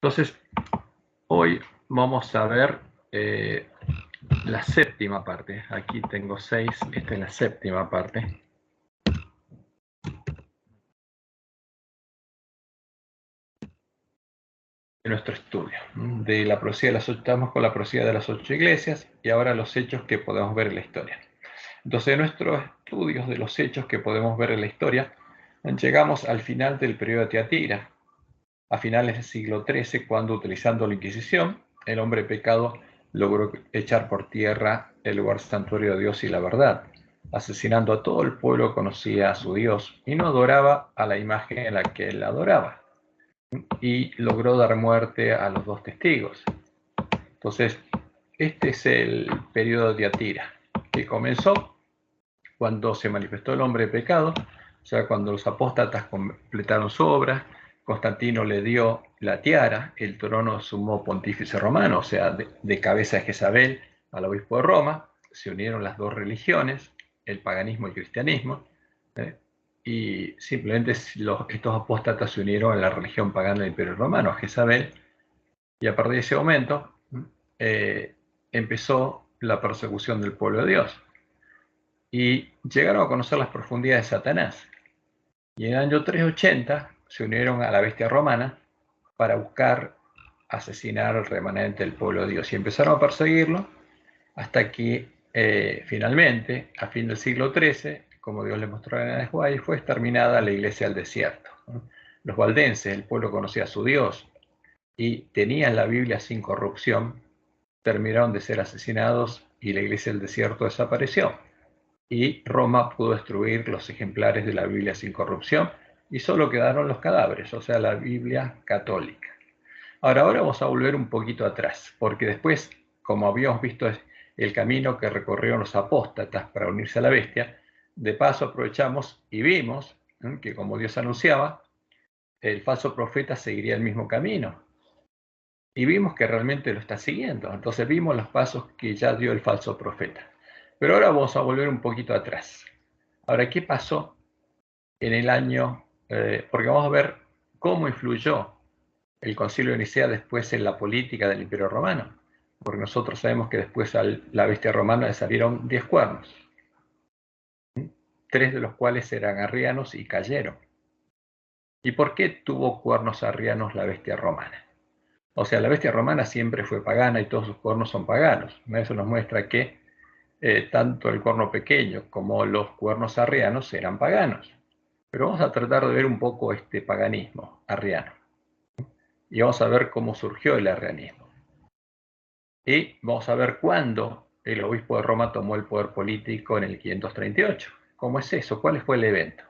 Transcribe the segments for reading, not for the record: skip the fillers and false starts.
Entonces, hoy vamos a ver la séptima parte. Aquí tengo 6, esta es la séptima parte. De nuestro estudio. De la profecía de las 8, estamos con la profecía de las 8 iglesias y ahora los hechos que podemos ver en la historia. Entonces, en nuestros estudios de los hechos que podemos ver en la historia, llegamos al final del periodo de Tiatira, a finales del siglo XIII, cuando, utilizando la Inquisición, el hombre pecado logró echar por tierra el lugar santuario de Dios y la verdad, asesinando a todo el pueblo que conocía a su Dios y no adoraba a la imagen en la que él adoraba, y logró dar muerte a los 2 testigos. Entonces, este es el periodo de Tiatira, que comenzó cuando se manifestó el hombre de pecado, o sea, cuando los apóstatas completaron su obra. Constantino le dio la tiara, el trono sumo pontífice romano, o sea, de cabeza de Jezabel al obispo de Roma. Se unieron las 2 religiones, el paganismo y el cristianismo, y simplemente estos apóstatas se unieron a la religión pagana del Imperio Romano, a Jezabel, y a partir de ese momento empezó la persecución del pueblo de Dios. Y llegaron a conocer las profundidades de Satanás. Y en el año 380 se unieron a la bestia romana para buscar asesinar al remanente del pueblo de Dios. Y empezaron a perseguirlo hasta que finalmente, a fin del siglo XIII, como Dios le mostró en el Juárez, fue exterminada la iglesia del desierto. Los valdenses, el pueblo conocía a su Dios y tenían la Biblia sin corrupción, terminaron de ser asesinados y la iglesia del desierto desapareció. Y Roma pudo destruir los ejemplares de la Biblia sin corrupción y solo quedaron los cadáveres, o sea, la Biblia católica. Ahora vamos a volver un poquito atrás, porque después, como habíamos visto el camino que recorrieron los apóstatas para unirse a la bestia, de paso aprovechamos y vimos que, como Dios anunciaba, el falso profeta seguiría el mismo camino. Y vimos que realmente lo está siguiendo. Entonces vimos los pasos que ya dio el falso profeta. Pero ahora vamos a volver un poquito atrás. Ahora, ¿qué pasó en el año? Porque vamos a ver cómo influyó el Concilio de Nicea después en la política del Imperio Romano. Porque nosotros sabemos que después a la bestia romana le salieron 10 cuernos. 3 de los cuales eran arrianos y cayeron. ¿Y por qué tuvo cuernos arrianos la bestia romana? O sea, la bestia romana siempre fue pagana y todos sus cuernos son paganos. Eso nos muestra que tanto el cuerno pequeño como los cuernos arrianos eran paganos. Pero vamos a tratar de ver un poco este paganismo arriano. Y vamos a ver cómo surgió el arrianismo. Y vamos a ver cuándo el obispo de Roma tomó el poder político en el 538. ¿Cómo es eso? ¿Cuál fue el evento?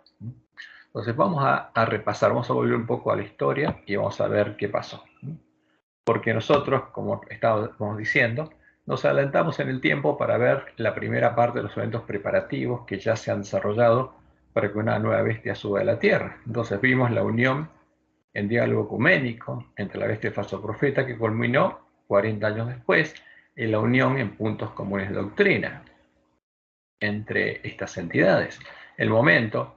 Entonces vamos a repasar, vamos a volver un poco a la historia y vamos a ver qué pasó. Porque nosotros, como estábamos diciendo, nos adelantamos en el tiempo para ver la primera parte de los eventos preparativos que ya se han desarrollado para que una nueva bestia suba de la tierra. Entonces vimos la unión en diálogo ecuménico entre la bestia y el falso profeta, que culminó 40 años después en la unión en puntos comunes de doctrina entre estas entidades. El momento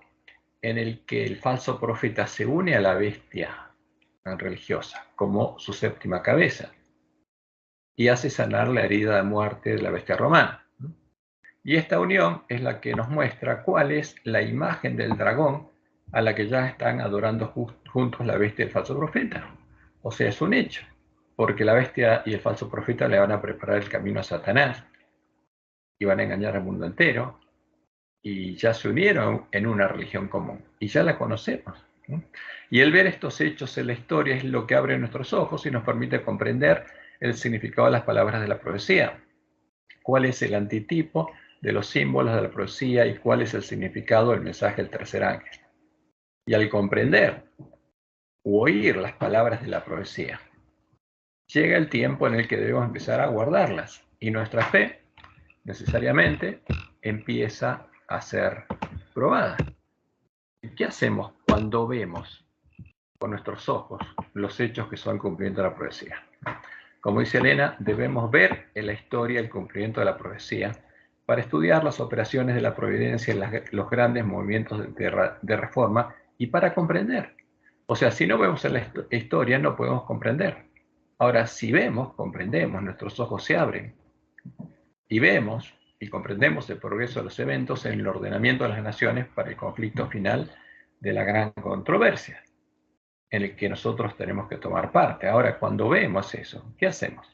en el que el falso profeta se une a la bestia religiosa como su séptima cabeza y hace sanar la herida de muerte de la bestia romana. Y esta unión es la que nos muestra cuál es la imagen del dragón a la que ya están adorando juntos la bestia y el falso profeta. O sea, es un hecho, porque la bestia y el falso profeta le van a preparar el camino a Satanás y van a engañar al mundo entero, y ya se unieron en una religión común y ya la conocemos. Y el ver estos hechos en la historia es lo que abre nuestros ojos y nos permite comprender el significado de las palabras de la profecía. ¿Cuál es el antitipo de los símbolos de la profecía y cuál es el significado del mensaje del tercer ángel? Y al comprender u oír las palabras de la profecía, llega el tiempo en el que debemos empezar a guardarlas y nuestra fe necesariamente empieza a ser probada. ¿Qué hacemos cuando vemos con nuestros ojos los hechos que son cumplimiento de la profecía? Como dice Elena, debemos ver en la historia el cumplimiento de la profecía para estudiar las operaciones de la providencia en los grandes movimientos de reforma y para comprender O sea, si no vemos en la historia, no podemos comprender. Ahora, si vemos, comprendemos, nuestros ojos se abren y vemos y comprendemos el progreso de los eventos en el ordenamiento de las naciones para el conflicto final de la gran controversia, en el que nosotros tenemos que tomar parte. Ahora, cuando vemos eso, ¿qué hacemos?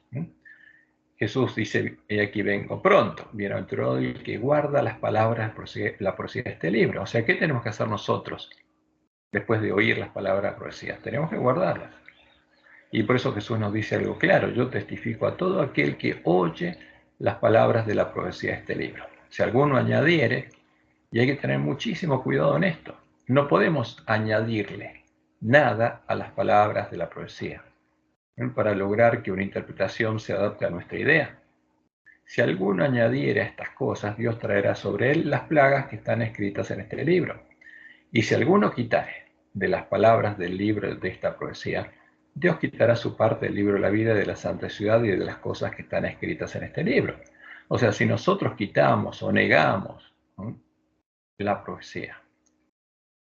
Jesús dice, he aquí vengo pronto, bienaventurado el que guarda las palabras, la profecía de este libro. O sea, ¿qué tenemos que hacer nosotros después de oír las palabras profecías? Tenemos que guardarlas. Y por eso Jesús nos dice algo claro, yo testifico a todo aquel que oye las palabras de la profecía de este libro. Si alguno añadiere, y hay que tener muchísimo cuidado en esto, no podemos añadirle nada a las palabras de la profecía para lograr que una interpretación se adapte a nuestra idea. Si alguno añadiere a estas cosas, Dios traerá sobre él las plagas que están escritas en este libro. Y si alguno quitare de las palabras del libro de esta profecía, Dios quitará su parte del libro de la vida, de la santa ciudad y de las cosas que están escritas en este libro. O sea, si nosotros quitamos o negamos la profecía,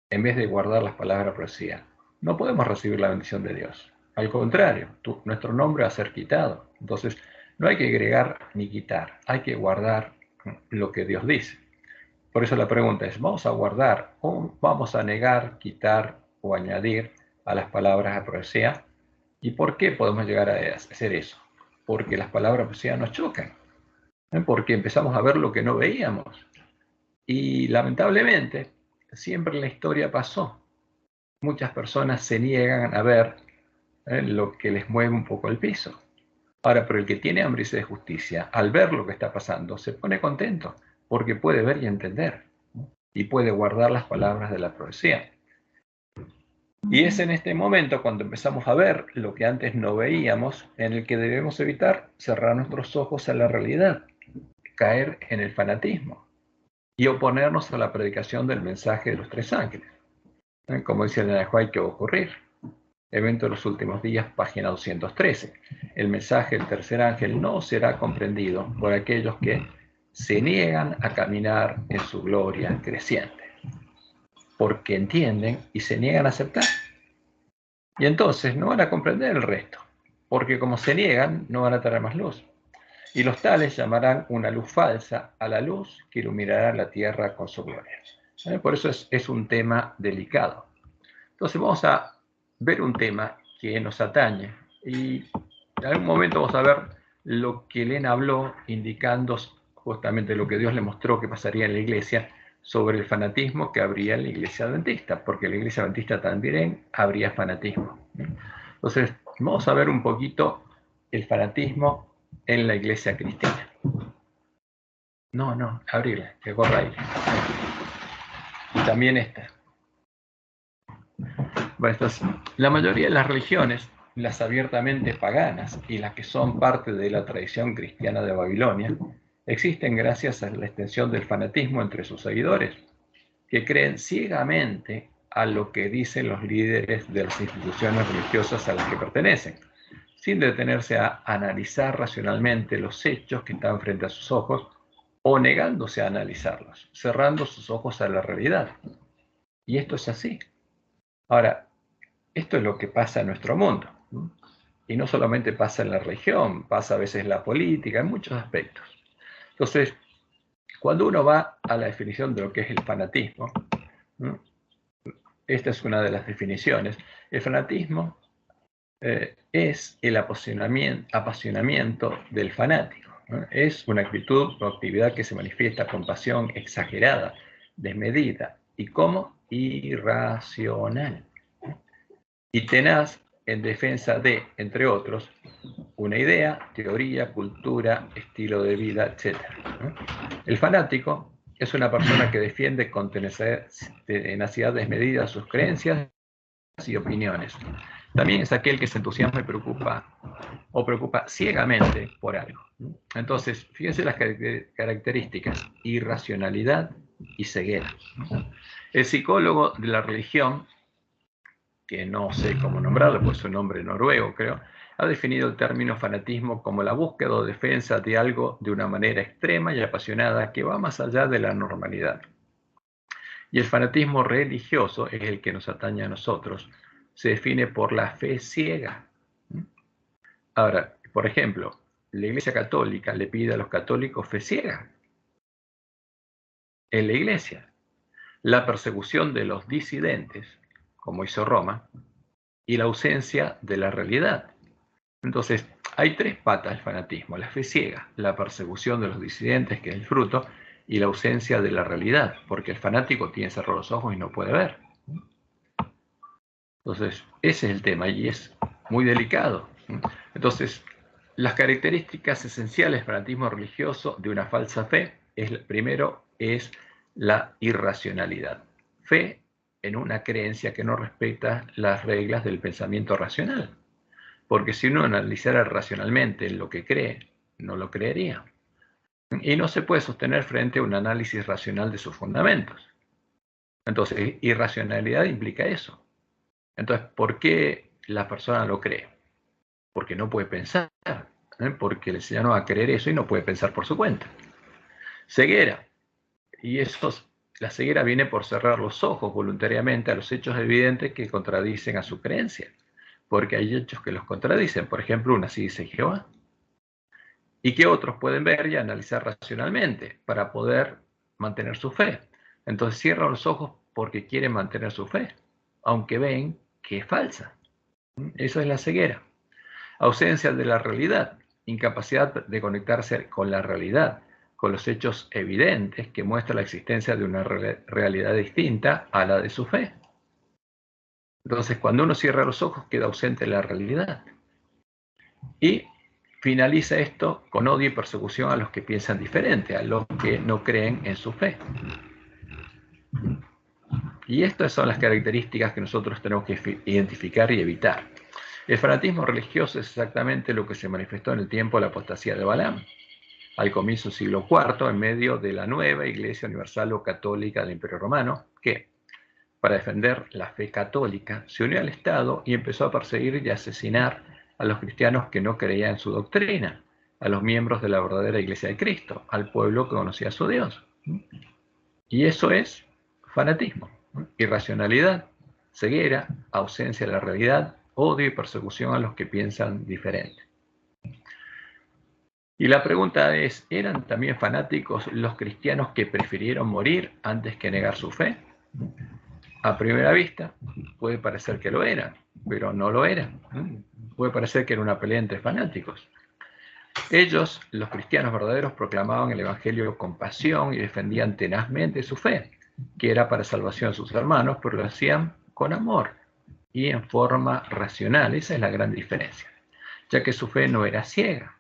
en vez de guardar las palabras de la profecía, no podemos recibir la bendición de Dios. Al contrario, nuestro nombre va a ser quitado. Entonces, no hay que agregar ni quitar, hay que guardar lo que Dios dice. Por eso la pregunta es, ¿vamos a guardar o vamos a negar, quitar o añadir a las palabras de profecía? ¿Y por qué podemos llegar a hacer eso? Porque las palabras de profecía nos chocan, porque empezamos a ver lo que no veíamos. Y lamentablemente, siempre en la historia pasó. Muchas personas se niegan a ver lo que les mueve un poco el piso. Ahora, pero el que tiene hambre y sed de justicia, al ver lo que está pasando, se pone contento, porque puede ver y entender, y puede guardar las palabras de la profecía. Y es en este momento cuando empezamos a ver lo que antes no veíamos, en el que debemos evitar cerrar nuestros ojos a la realidad, caer en el fanatismo y oponernos a la predicación del mensaje de los tres ángeles. Como dice Elena White, que va a ocurrir. Evento de los últimos días, página 213. El mensaje del tercer ángel no será comprendido por aquellos que se niegan a caminar en su gloria creciente, porque entienden y se niegan a aceptar. Y entonces no van a comprender el resto, porque como se niegan, no van a tener más luz. Y los tales llamarán una luz falsa a la luz que iluminará la tierra con su gloria. Por eso es un tema delicado. Entonces vamos a ver un tema que nos atañe y en algún momento vamos a ver lo que Elena habló, indicando justamente lo que Dios le mostró que pasaría en la iglesia sobre el fanatismo que habría en la iglesia adventista, porque en la iglesia adventista también habría fanatismo. Entonces vamos a ver un poquito el fanatismo en la iglesia cristiana. No, abrirla, que corra aire. Y también esta. Bueno, la mayoría de las religiones, las abiertamente paganas y las que son parte de la tradición cristiana de Babilonia, existen gracias a la extensión del fanatismo entre sus seguidores, que creen ciegamente a lo que dicen los líderes de las instituciones religiosas a las que pertenecen, sin detenerse a analizar racionalmente los hechos que están frente a sus ojos o negándose a analizarlos, cerrando sus ojos a la realidad. Y esto es así. Ahora, esto es lo que pasa en nuestro mundo. Y no solamente pasa en la religión, pasa a veces en la política, en muchos aspectos. Entonces, cuando uno va a la definición de lo que es el fanatismo, esta es una de las definiciones. El fanatismo es el apasionamiento del fanático. Es una actitud o actividad que se manifiesta con pasión exagerada, desmedida y como irracional. Y tenaz en defensa de, entre otros, una idea, teoría, cultura, estilo de vida, etc. El fanático es una persona que defiende con tenacidad desmedida sus creencias y opiniones. También es aquel que se entusiasma y preocupa ciegamente por algo. Entonces, fíjense las características: irracionalidad y ceguera. El psicólogo de la religión, que no sé cómo nombrarlo, pues es un nombre noruego, creo, ha definido el término fanatismo como la búsqueda o defensa de algo de una manera extrema y apasionada que va más allá de la normalidad. Y el fanatismo religioso es el que nos atañe a nosotros, se define por la fe ciega. Ahora, por ejemplo, la Iglesia Católica le pide a los católicos fe ciega en la Iglesia. La persecución de los disidentes, como hizo Roma, y la ausencia de la realidad. Entonces, hay tres patas del fanatismo: la fe ciega, la persecución de los disidentes, que es el fruto, y la ausencia de la realidad, porque el fanático tiene cerrados los ojos y no puede ver. Entonces, ese es el tema y es muy delicado. Entonces, las características esenciales del fanatismo religioso de una falsa fe, primero es la irracionalidad. Fe en una creencia que no respeta las reglas del pensamiento racional. Porque si uno analizara racionalmente lo que cree, no lo creería. Y no se puede sostener frente a un análisis racional de sus fundamentos. Entonces, irracionalidad implica eso. Entonces, ¿por qué la persona lo cree? Porque no puede pensar, porque le enseñaron a creer eso y no puede pensar por su cuenta. Ceguera. Y la ceguera viene por cerrar los ojos voluntariamente a los hechos evidentes que contradicen a su creencia. Porque hay hechos que los contradicen. Por ejemplo, una así dice Jehová. Y que otros pueden ver y analizar racionalmente para poder mantener su fe. Entonces cierran los ojos porque quieren mantener su fe, aunque ven que es falsa. Eso es la ceguera. Ausencia de la realidad, incapacidad de conectarse con la realidad, con los hechos evidentes que muestran la existencia de una realidad distinta a la de su fe. Entonces, cuando uno cierra los ojos, queda ausente de la realidad. Y finaliza esto con odio y persecución a los que piensan diferente, a los que no creen en su fe. Y estas son las características que nosotros tenemos que identificar y evitar. El fanatismo religioso es exactamente lo que se manifestó en el tiempo de la apostasía de Balaam, al comienzo del siglo IV, en medio de la nueva Iglesia Universal o Católica del Imperio Romano, que, para defender la fe católica, se unió al Estado y empezó a perseguir y asesinar a los cristianos que no creían en su doctrina, a los miembros de la verdadera Iglesia de Cristo, al pueblo que conocía a su Dios. Y eso es fanatismo, irracionalidad, ceguera, ausencia de la realidad, odio y persecución a los que piensan diferente. Y la pregunta es, ¿eran también fanáticos los cristianos que prefirieron morir antes que negar su fe? A primera vista puede parecer que lo eran, pero no lo eran. Puede parecer que era una pelea entre fanáticos. Ellos, los cristianos verdaderos, proclamaban el evangelio con pasión y defendían tenazmente su fe, que era para salvación de sus hermanos, pero lo hacían con amor y en forma racional. Esa es la gran diferencia, ya que su fe no era ciega,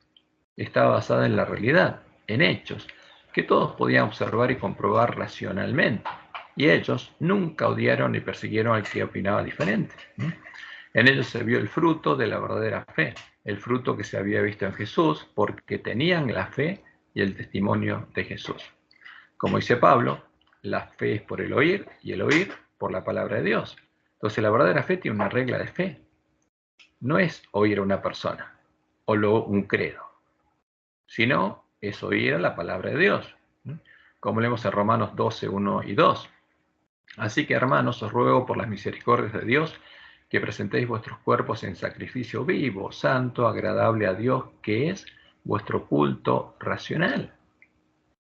estaba basada en la realidad, en hechos, que todos podían observar y comprobar racionalmente. Y ellos nunca odiaron ni persiguieron al que opinaba diferente. En ellos se vio el fruto de la verdadera fe, el fruto que se había visto en Jesús, porque tenían la fe y el testimonio de Jesús. Como dice Pablo, la fe es por el oír y el oír por la palabra de Dios. Entonces la verdadera fe tiene una regla de fe. No es oír a una persona o un credo, sino es oír a la palabra de Dios, como leemos en Romanos 12, 1 y 2. Así que, hermanos, os ruego por las misericordias de Dios que presentéis vuestros cuerpos en sacrificio vivo, santo, agradable a Dios, que es vuestro culto racional.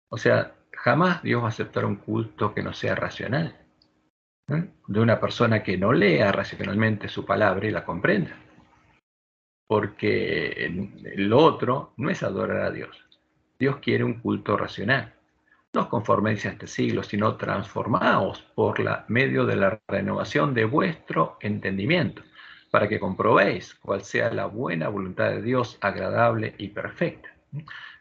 O sea, jamás Dios va a aceptar un culto que no sea racional, de una persona que no lea racionalmente su palabra y la comprenda. Porque lo otro no es adorar a Dios. Dios quiere un culto racional. No os conforméis a este siglo, sino transformaos por medio de la renovación de vuestro entendimiento, para que comprobéis cuál sea la buena voluntad de Dios, agradable y perfecta.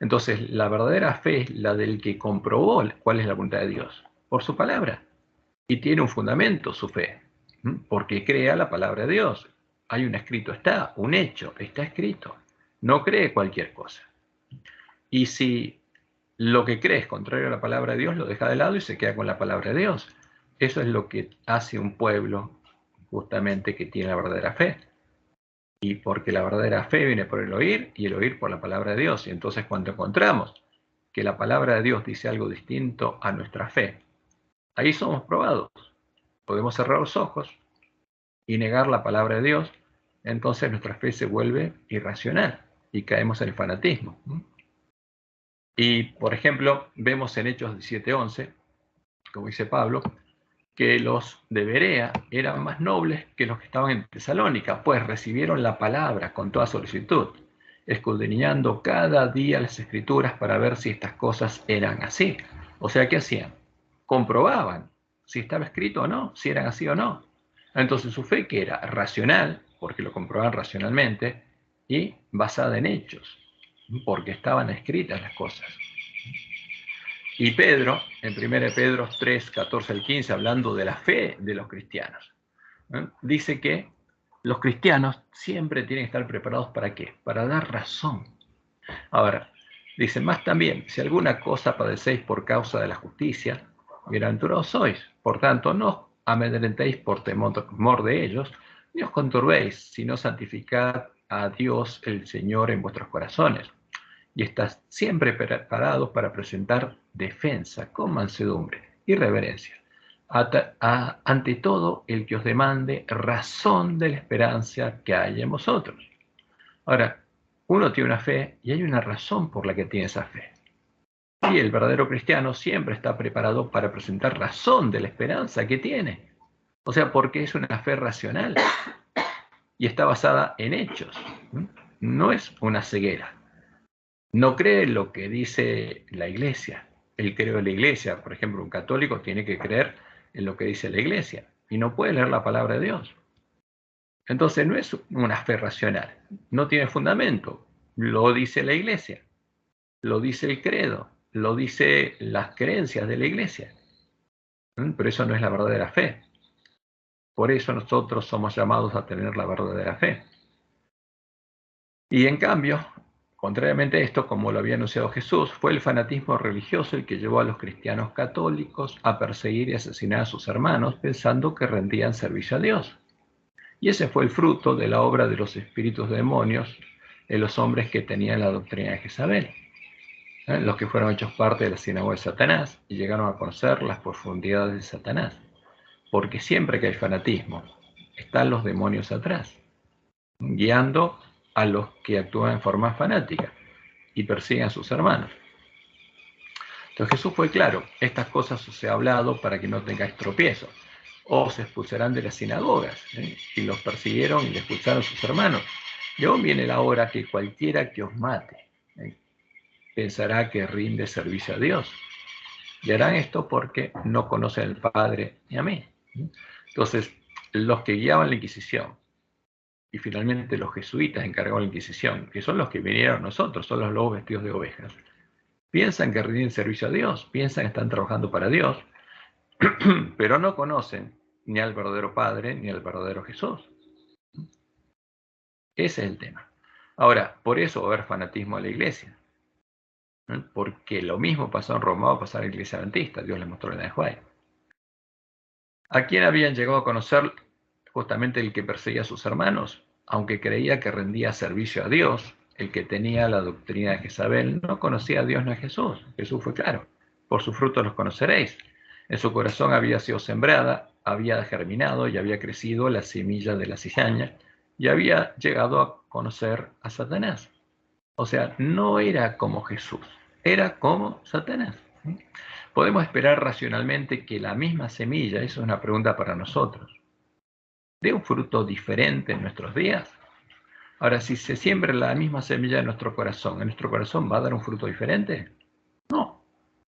Entonces, la verdadera fe es la del que comprobó cuál es la voluntad de Dios, por su palabra. Y tiene un fundamento su fe, porque crea la palabra de Dios. Hay un escrito, está, un hecho, está escrito. No cree cualquier cosa. Y si lo que cree es contrario a la palabra de Dios, lo deja de lado y se queda con la palabra de Dios. Eso es lo que hace un pueblo justamente que tiene la verdadera fe. Y porque la verdadera fe viene por el oír y el oír por la palabra de Dios. Y entonces cuando encontramos que la palabra de Dios dice algo distinto a nuestra fe, ahí somos probados. Podemos cerrar los ojos y negar la palabra de Dios, entonces nuestra fe se vuelve irracional y caemos en el fanatismo. Y, por ejemplo, vemos en Hechos 17:11, como dice Pablo, que los de Berea eran más nobles que los que estaban en Tesalónica, pues recibieron la palabra con toda solicitud, escudriñando cada día las escrituras para ver si estas cosas eran así. O sea, ¿qué hacían? Comprobaban si estaba escrito o no, si eran así o no. Entonces su fe, que era racional, porque lo comprobaban racionalmente, y basada en hechos, porque estaban escritas las cosas. Y Pedro, en 1 Pedro 3, 14 al 15, hablando de la fe de los cristianos, dice que los cristianos siempre tienen que estar preparados ¿para qué? Para dar razón. Ahora, dice, más también, si alguna cosa padecéis por causa de la justicia, bienaventurados sois. Por tanto, no os amedrentéis por temor de ellos, ni os conturbéis, sino santificad a Dios el Señor en vuestros corazones. Y estás siempre preparados para presentar defensa con mansedumbre y reverencia. Ante todo, el que os demande razón de la esperanza que hay en vosotros. Ahora, uno tiene una fe y hay una razón por la que tiene esa fe. Y el verdadero cristiano siempre está preparado para presentar razón de la esperanza que tiene. O sea, porque es una fe racional y está basada en hechos. No es una ceguera. No cree lo que dice la iglesia. Él cree en la iglesia. Por ejemplo, un católico tiene que creer en lo que dice la iglesia y no puede leer la palabra de Dios. Entonces no es una fe racional, no tiene fundamento. Lo dice la iglesia, lo dice el credo, lo dice las creencias de la iglesia. Pero eso no es la verdadera fe. Por eso nosotros somos llamados a tener la verdadera fe. Y en cambio, contrariamente a esto, como lo había anunciado Jesús, fue el fanatismo religioso el que llevó a los cristianos católicos a perseguir y asesinar a sus hermanos pensando que rendían servicio a Dios. Y ese fue el fruto de la obra de los espíritus demonios en los hombres que tenían la doctrina de Jezabel, los que fueron hechos parte de la sinagoga de Satanás y llegaron a conocer las profundidades de Satanás. Porque siempre que hay fanatismo, están los demonios atrás, guiando a los que actúan en forma fanática y persiguen a sus hermanos. Entonces Jesús fue claro, estas cosas os he hablado para que no tengáis tropiezo. Os expulsarán de las sinagogas, y los persiguieron y le expulsaron a sus hermanos. Y aún viene la hora que cualquiera que os mate pensará que rinde servicio a Dios. Y harán esto porque no conocen al Padre ni a mí. Entonces, los que guiaban la Inquisición, y finalmente los jesuitas encargados de la Inquisición, que son los que vinieron a nosotros, son los lobos vestidos de ovejas, piensan que rinden servicio a Dios, piensan que están trabajando para Dios, pero no conocen ni al verdadero Padre ni al verdadero Jesús. Ese es el tema. Ahora, por eso va a haber fanatismo a la iglesia, porque lo mismo pasó en Roma, va a pasar en la iglesia adventista, Dios les mostró en la de Juárez. ¿A quién habían llegado a conocer justamente el que perseguía a sus hermanos? Aunque creía que rendía servicio a Dios, el que tenía la doctrina de Jezabel no conocía a Dios ni a Jesús. Jesús fue claro, por sus frutos los conoceréis. En su corazón había sido sembrada, había germinado y había crecido la semilla de la cizaña y había llegado a conocer a Satanás. O sea, no era como Jesús, era como Satanás. Podemos esperar racionalmente que la misma semilla, eso es una pregunta para nosotros, dé un fruto diferente en nuestros días. Ahora, si se siembra la misma semilla en nuestro corazón va a dar un fruto diferente? No,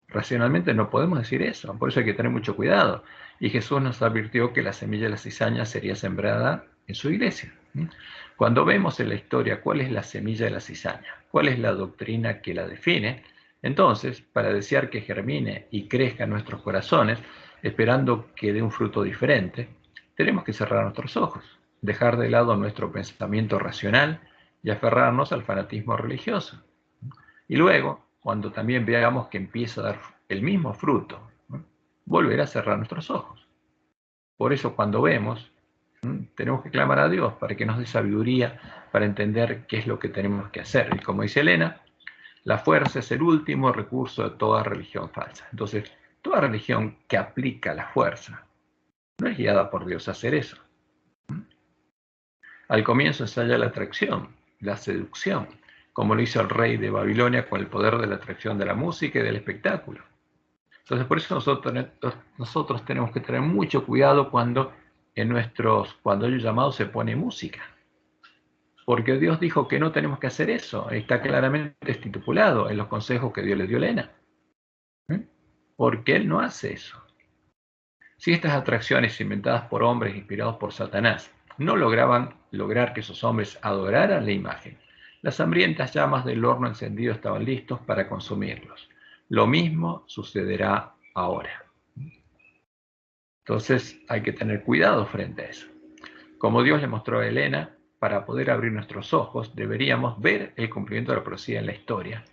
racionalmente no podemos decir eso, por eso hay que tener mucho cuidado. Y Jesús nos advirtió que la semilla de la cizaña sería sembrada en su iglesia. Cuando vemos en la historia cuál es la semilla de la cizaña, cuál es la doctrina que la define, entonces, para desear que germine y crezca en nuestros corazones, esperando que dé un fruto diferente, tenemos que cerrar nuestros ojos, dejar de lado nuestro pensamiento racional y aferrarnos al fanatismo religioso. Y luego, cuando también veamos que empieza a dar el mismo fruto, volver a cerrar nuestros ojos. Por eso cuando vemos, tenemos que clamar a Dios para que nos dé sabiduría para entender qué es lo que tenemos que hacer. Y como dice Elena, la fuerza es el último recurso de toda religión falsa. Entonces, toda religión que aplica la fuerza no es guiada por Dios a hacer eso. Al comienzo ensaya la atracción, la seducción, como lo hizo el rey de Babilonia con el poder de la atracción de la música y del espectáculo. Entonces, por eso nosotros tenemos que tener mucho cuidado cuando cuando hay un llamado se pone música. Porque Dios dijo que no tenemos que hacer eso. Está claramente estipulado en los consejos que Dios le dio a Elena. Porque Él no hace eso. Si estas atracciones inventadas por hombres inspirados por Satanás no lograban lograr que esos hombres adoraran la imagen, las hambrientas llamas del horno encendido estaban listos para consumirlos. Lo mismo sucederá ahora. Entonces hay que tener cuidado frente a eso. Como Dios le mostró a Elena, para poder abrir nuestros ojos deberíamos ver el cumplimiento de la profecía en la historia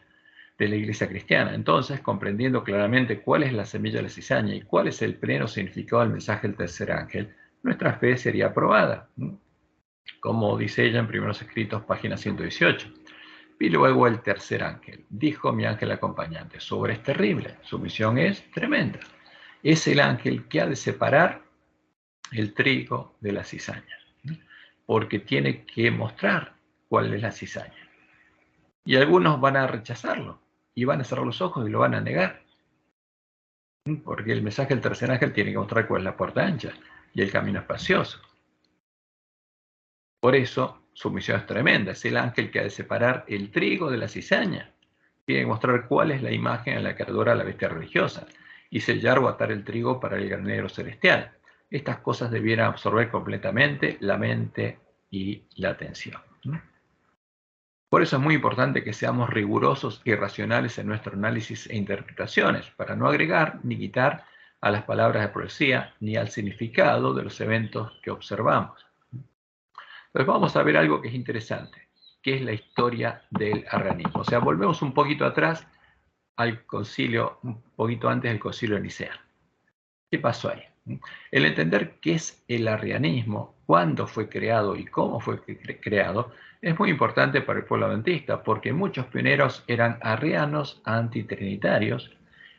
de la iglesia cristiana. Entonces, comprendiendo claramente cuál es la semilla de la cizaña y cuál es el pleno significado del mensaje del tercer ángel, nuestra fe sería aprobada. Como dice ella en Primeros Escritos, página 118. Y luego el tercer ángel, dijo mi ángel acompañante, su obra es terrible, su misión es tremenda. Es el ángel que ha de separar el trigo de la cizaña, porque tiene que mostrar cuál es la cizaña. Y algunos van a rechazarlo, y van a cerrar los ojos y lo van a negar. Porque el mensaje del tercer ángel tiene que mostrar cuál es la puerta ancha y el camino espacioso. Por eso su misión es tremenda. Es el ángel que ha de separar el trigo de la cizaña. Tiene que mostrar cuál es la imagen en la que adora la bestia religiosa y sellar o atar el trigo para el granero celestial. Estas cosas debieran absorber completamente la mente y la atención. Por eso es muy importante que seamos rigurosos y racionales en nuestro análisis e interpretaciones, para no agregar ni quitar a las palabras de profecía ni al significado de los eventos que observamos. Entonces vamos a ver algo que es interesante, que es la historia del arrianismo. O sea, volvemos un poquito atrás al concilio, un poquito antes del concilio de Nicea. ¿Qué pasó ahí? El entender qué es el arrianismo, cuándo fue creado y cómo fue creado, es muy importante para el pueblo adventista, porque muchos pioneros eran arrianos antitrinitarios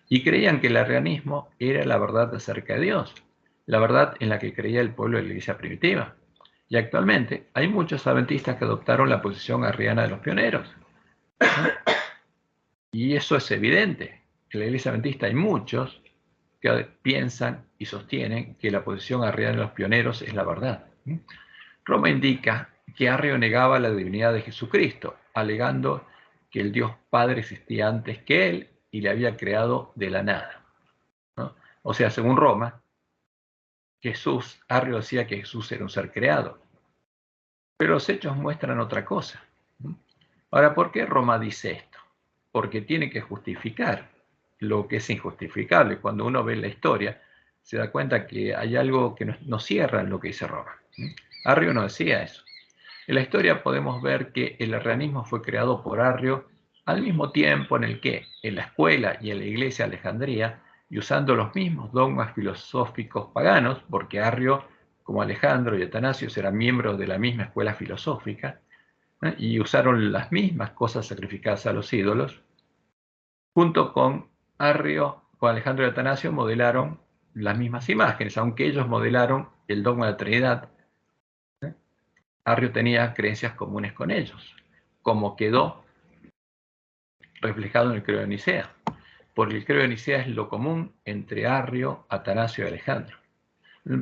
y creían que el arrianismo era la verdad acerca de Dios, la verdad en la que creía el pueblo de la iglesia primitiva. Y actualmente hay muchos adventistas que adoptaron la posición arriana de los pioneros. Y eso es evidente. En la iglesia adventista hay muchos que piensan y sostienen que la posición arriana de los pioneros es la verdad. Roma indica que Arrio negaba la divinidad de Jesucristo, alegando que el Dios Padre existía antes que él y le había creado de la nada. O sea, según Roma, Arrio decía que Jesús era un ser creado. Pero los hechos muestran otra cosa. Ahora, ¿por qué Roma dice esto? Porque tiene que justificar lo que es injustificable. Cuando uno ve la historia, se da cuenta que hay algo que no cierra en lo que dice Roma. Arrio no decía eso. En la historia podemos ver que el arrianismo fue creado por Arrio al mismo tiempo en el que, en la escuela y en la iglesia de Alejandría, y usando los mismos dogmas filosóficos paganos, porque Arrio, como Alejandro y Atanasio, eran miembros de la misma escuela filosófica, y usaron las mismas cosas sacrificadas a los ídolos, junto con Arrio, con Alejandro y Atanasio modelaron las mismas imágenes, aunque ellos modelaron el dogma de la Trinidad. Arrio tenía creencias comunes con ellos, como quedó reflejado en el Credo de Nicea, porque el Credo de Nicea es lo común entre Arrio, Atanasio y Alejandro.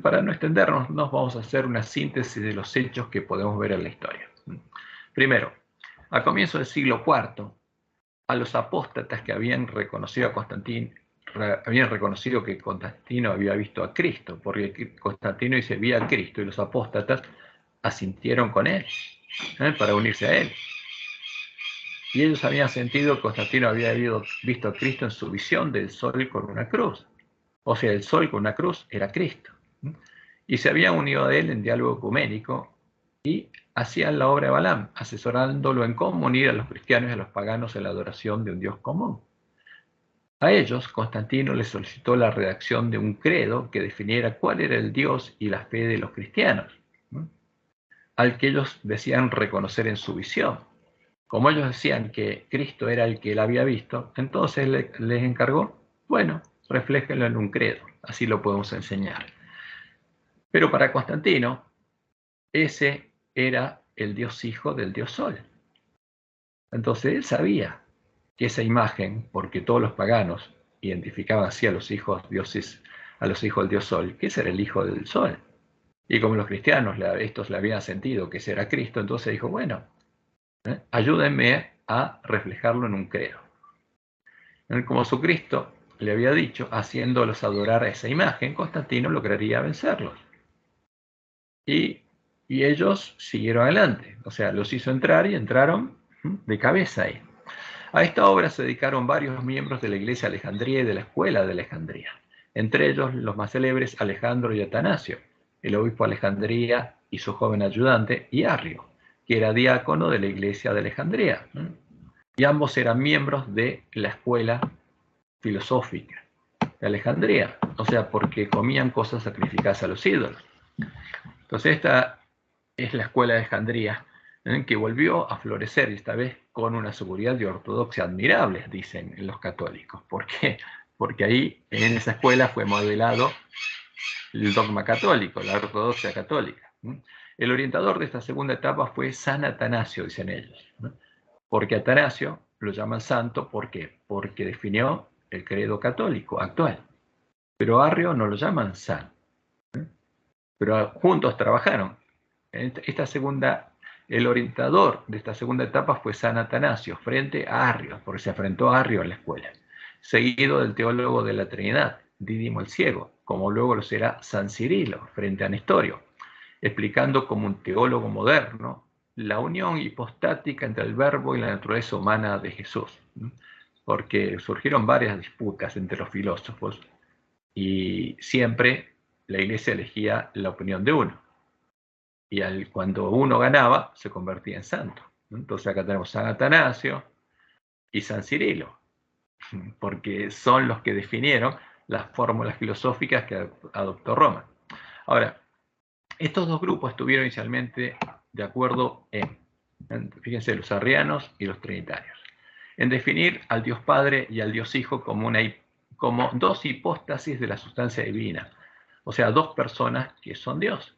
Para no extendernos, nos vamos a hacer una síntesis de los hechos que podemos ver en la historia. Primero, a comienzos del siglo IV, a los apóstatas que habían reconocido a Constantino, habían reconocido que Constantino había visto a Cristo, porque Constantino dice, vi a Cristo, y los apóstatas asintieron con él, para unirse a él. Y ellos habían sentido que Constantino había visto a Cristo en su visión del sol con una cruz. O sea, el sol con una cruz era Cristo. Y se habían unido a él en diálogo ecuménico y hacían la obra de Balaam, asesorándolo en cómo unir a los cristianos y a los paganos en la adoración de un Dios común. A ellos, Constantino les solicitó la redacción de un credo que definiera cuál era el Dios y la fe de los cristianos, al que ellos decían reconocer en su visión. Como ellos decían que Cristo era el que él había visto, entonces les encargó, bueno, refléjenlo en un credo, así lo podemos enseñar. Pero para Constantino, ese era el Dios Hijo del Dios Sol. Entonces él sabía que esa imagen, porque todos los paganos identificaban así a los hijos dioses, a los hijos del Dios Sol, que ese era el Hijo del Sol. Y como los cristianos estos le habían sentido que ese era Cristo, entonces dijo, bueno, ayúdenme a reflejarlo en un credo. Como su Cristo le había dicho, haciéndolos adorar a esa imagen, Constantino lograría vencerlos. Y ellos siguieron adelante, o sea, los hizo entrar y entraron de cabeza ahí. A esta obra se dedicaron varios miembros de la Iglesia de Alejandría y de la Escuela de Alejandría, entre ellos los más célebres Alejandro y Atanasio, el obispo de Alejandría y su joven ayudante, y Arrio, que era diácono de la Iglesia de Alejandría. Y ambos eran miembros de la Escuela Filosófica de Alejandría, o sea, porque comían cosas sacrificadas a los ídolos. Entonces esta es la Escuela de Alejandría, que volvió a florecer, y esta vez con una seguridad y ortodoxia admirables, dicen los católicos. ¿Por qué? Porque ahí, en esa escuela, fue modelado el dogma católico, la ortodoxia católica. El orientador de esta segunda etapa fue San Atanasio, dicen ellos. Porque Atanasio lo llaman santo, ¿por qué? Porque definió el credo católico actual. Pero Arrio no lo llaman san. Pero juntos trabajaron. El orientador de esta segunda etapa fue San Atanasio, frente a Arrio, porque se enfrentó a Arrio en la escuela, seguido del teólogo de la Trinidad, Dídimo el Ciego, como luego lo será San Cirilo, frente a Nestorio, explicando como un teólogo moderno la unión hipostática entre el verbo y la naturaleza humana de Jesús, porque surgieron varias disputas entre los filósofos y siempre la Iglesia elegía la opinión de uno. Y cuando uno ganaba, se convertía en santo. Entonces acá tenemos San Atanasio y San Cirilo, porque son los que definieron las fórmulas filosóficas que adoptó Roma. Ahora, estos dos grupos estuvieron inicialmente de acuerdo fíjense, los arrianos y los trinitarios, en definir al Dios Padre y al Dios Hijo como dos hipóstasis de la sustancia divina, o sea, dos personas que son Dios.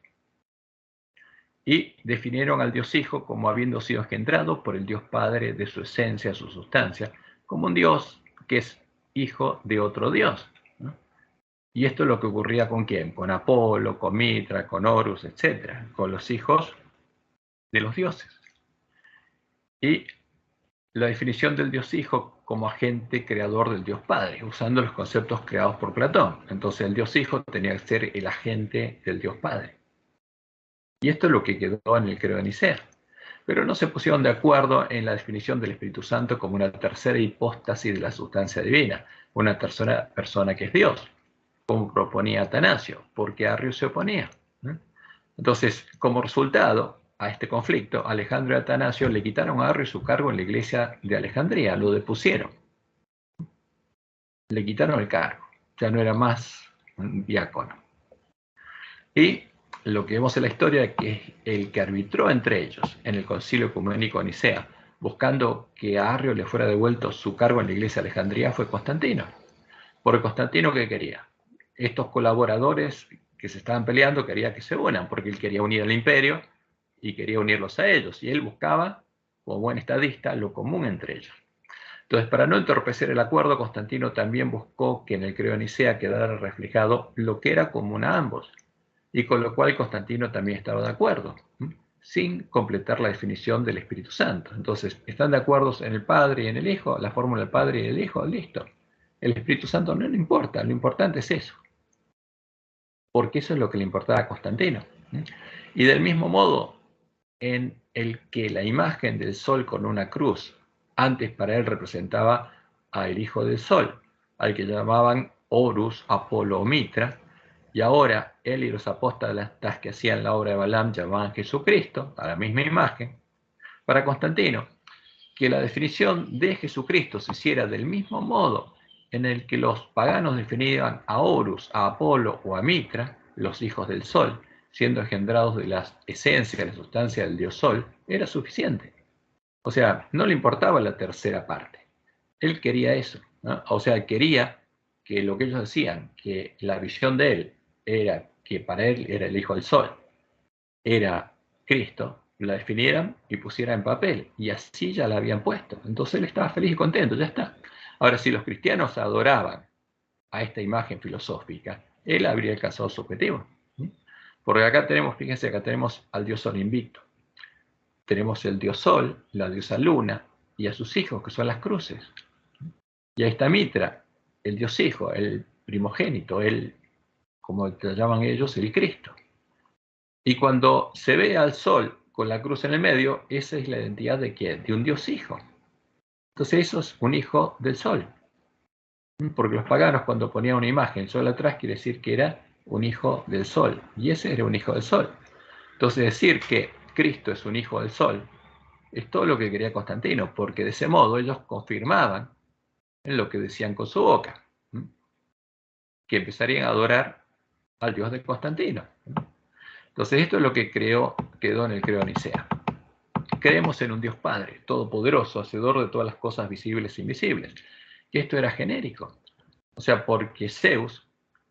Y definieron al Dios Hijo como habiendo sido engendrado por el Dios Padre de su esencia, su sustancia, como un Dios que es hijo de otro Dios, ¿no? Y esto es lo que ocurría con quién, con Apolo, con Mitra, con Horus, etc., con los hijos de los dioses. Y la definición del Dios Hijo como agente creador del Dios Padre, usando los conceptos creados por Platón. Entonces el Dios Hijo tenía que ser el agente del Dios Padre. Y esto es lo que quedó en el credo de Nicea. Pero no se pusieron de acuerdo en la definición del Espíritu Santo como una tercera hipóstasis de la sustancia divina, una tercera persona que es Dios, como proponía Atanasio, porque Arrio se oponía. Entonces, como resultado a este conflicto, Alejandro y Atanasio le quitaron a Arrio su cargo en la iglesia de Alejandría, lo depusieron. Le quitaron el cargo, ya no era más un diácono. Y lo que vemos en la historia es que el que arbitró entre ellos en el concilio ecuménico de Nicea, buscando que a Arrio le fuera devuelto su cargo en la iglesia de Alejandría, fue Constantino. Porque Constantino, ¿qué quería? Estos colaboradores que se estaban peleando quería que se unan, porque él quería unir al imperio y quería unirlos a ellos. Y él buscaba, como buen estadista, lo común entre ellos. Entonces, para no entorpecer el acuerdo, Constantino también buscó que en el credo de Nicea quedara reflejado lo que era común a ambos, y con lo cual Constantino también estaba de acuerdo, sin completar la definición del Espíritu Santo. Entonces, ¿están de acuerdo en el Padre y en el Hijo? La fórmula del Padre y el Hijo, listo. El Espíritu Santo no le importa, lo importante es eso, porque eso es lo que le importaba a Constantino. Y del mismo modo, en el que la imagen del sol con una cruz, antes para él representaba al Hijo del Sol, al que llamaban Horus, Apolo o Mitra, y ahora él y los apóstoles que hacían la obra de Balaam llamaban Jesucristo, a la misma imagen. Para Constantino, que la definición de Jesucristo se hiciera del mismo modo en el que los paganos definían a Horus, a Apolo o a Mitra, los hijos del sol, siendo engendrados de la esencia, de la sustancia del dios sol, era suficiente. O sea, no le importaba la tercera parte. Él quería eso, ¿no? O sea, quería que lo que ellos decían, que la visión de él era que para él era el hijo del sol, era Cristo, la definieran y pusieran en papel, y así ya la habían puesto. Entonces él estaba feliz y contento, ya está. Ahora, si los cristianos adoraban a esta imagen filosófica, él habría alcanzado su objetivo. Porque acá tenemos, fíjense, acá tenemos al dios Sol invicto. Tenemos el dios Sol, la diosa Luna, y a sus hijos, que son las cruces. Y ahí está Mitra, el dios hijo, el primogénito, el, como te llaman ellos, el Cristo. Y cuando se ve al Sol con la cruz en el medio, esa es la identidad de ¿quién? De un dios hijo. Entonces eso es un hijo del Sol. Porque los paganos cuando ponían una imagen Sol atrás quiere decir que era un hijo del Sol. Y ese era un hijo del Sol. Entonces decir que Cristo es un hijo del Sol es todo lo que quería Constantino, porque de ese modo ellos confirmaban en lo que decían con su boca, que empezarían a adorar al Dios de Constantino. Entonces esto es lo que quedó en el credo de Nicea. Creemos en un Dios Padre, todopoderoso, hacedor de todas las cosas visibles e invisibles. Y esto era genérico. O sea, porque Zeus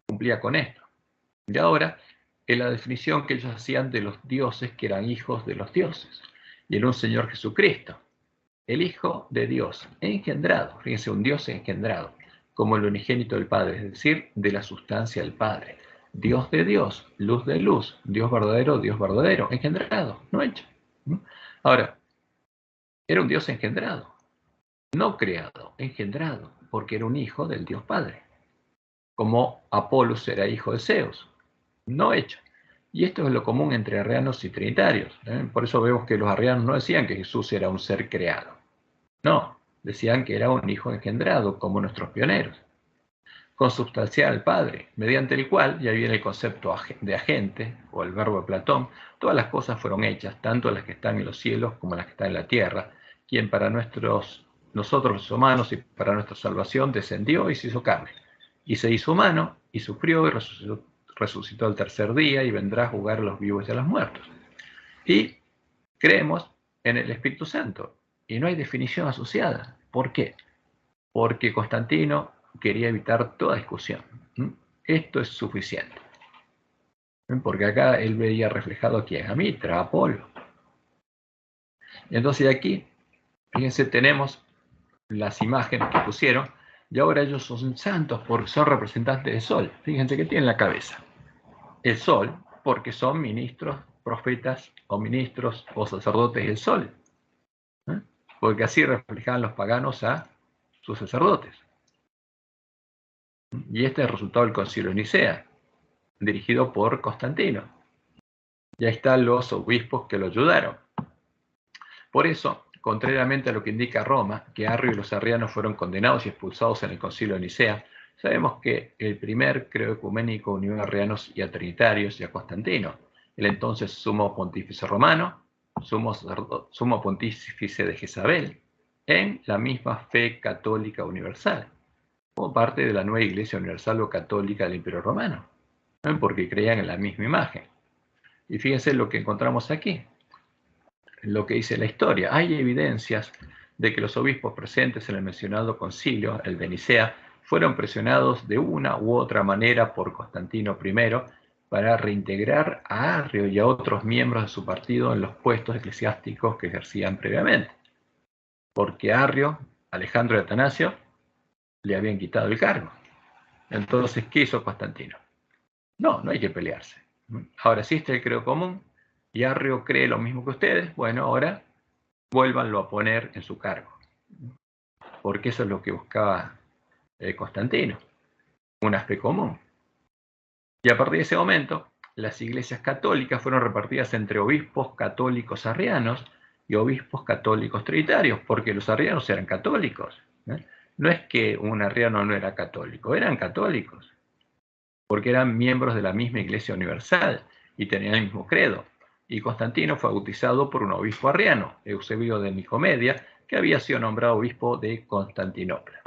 cumplía con esto. Y ahora, en la definición que ellos hacían de los dioses que eran hijos de los dioses. Y en un Señor Jesucristo, el Hijo de Dios, engendrado. Fíjense, un Dios engendrado, como el unigénito del Padre, es decir, de la sustancia del Padre. Dios de Dios, luz de luz, Dios verdadero, engendrado, no hecho. Ahora, era un Dios engendrado, no creado, engendrado, porque era un hijo del Dios Padre, como Apolos era hijo de Zeus, no hecho. Y esto es lo común entre arrianos y trinitarios. Por eso vemos que los arrianos no decían que Jesús era un ser creado. No, decían que era un hijo engendrado, como nuestros pioneros, consubstancial al Padre, mediante el cual, ya viene el concepto de agente, o el verbo de Platón, todas las cosas fueron hechas, tanto las que están en los cielos como las que están en la tierra, quien para nosotros los humanos y para nuestra salvación descendió y se hizo carne, y se hizo humano, y sufrió y resucitó al tercer día, y vendrá a juzgar a los vivos y a los muertos. Y creemos en el Espíritu Santo, y no hay definición asociada. ¿Por qué? Porque Constantino quería evitar toda discusión. Esto es suficiente. Porque acá él veía reflejado aquí a Mitra, a Apolo. Entonces aquí, fíjense, tenemos las imágenes que pusieron, y ahora ellos son santos porque son representantes del Sol. Fíjense que tienen la cabeza. El Sol, porque son ministros, profetas, o ministros, o sacerdotes del Sol. Porque así reflejaban los paganos a sus sacerdotes. Y este es el resultado del Concilio de Nicea, dirigido por Constantino. Y ahí están los obispos que lo ayudaron. Por eso, contrariamente a lo que indica Roma, que Arrio y los arrianos fueron condenados y expulsados en el Concilio de Nicea, sabemos que el primer credo ecuménico unió a arrianos y a trinitarios y a Constantino, el entonces sumo pontífice romano, sumo pontífice de Jezabel, en la misma fe católica universal, como parte de la nueva Iglesia Universal o Católica del Imperio Romano, porque creían en la misma imagen. Y fíjense lo que encontramos aquí, lo que dice la historia. Hay evidencias de que los obispos presentes en el mencionado concilio, el de Nicea, fueron presionados de una u otra manera por Constantino I para reintegrar a Arrio y a otros miembros de su partido en los puestos eclesiásticos que ejercían previamente. Porque a Arrio, Alejandro y Atanasio le habían quitado el cargo. Entonces, ¿qué hizo Constantino? No hay que pelearse. Ahora existe el credo común y Arrio cree lo mismo que ustedes. Bueno, ahora vuélvanlo a poner en su cargo. Porque eso es lo que buscaba Constantino, una fe común. Y a partir de ese momento, las iglesias católicas fueron repartidas entre obispos católicos arrianos y obispos católicos trinitarios, porque los arrianos eran católicos. No es que un arriano no era católico, eran católicos, porque eran miembros de la misma Iglesia Universal y tenían el mismo credo. Y Constantino fue bautizado por un obispo arriano, Eusebio de Nicomedia, que había sido nombrado obispo de Constantinopla.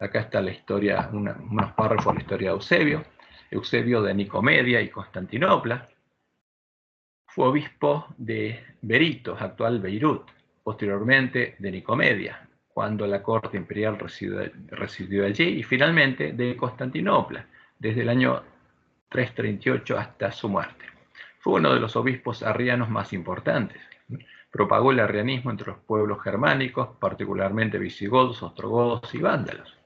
Acá está la historia, unos párrafos de la historia de Eusebio. Eusebio de Nicomedia y Constantinopla. Fue obispo de Beritos, actual Beirut, posteriormente de Nicomedia, cuando la corte imperial residió allí, y finalmente de Constantinopla, desde el año 338 hasta su muerte. Fue uno de los obispos arrianos más importantes. Propagó el arrianismo entre los pueblos germánicos, particularmente visigodos, ostrogodos y vándalos.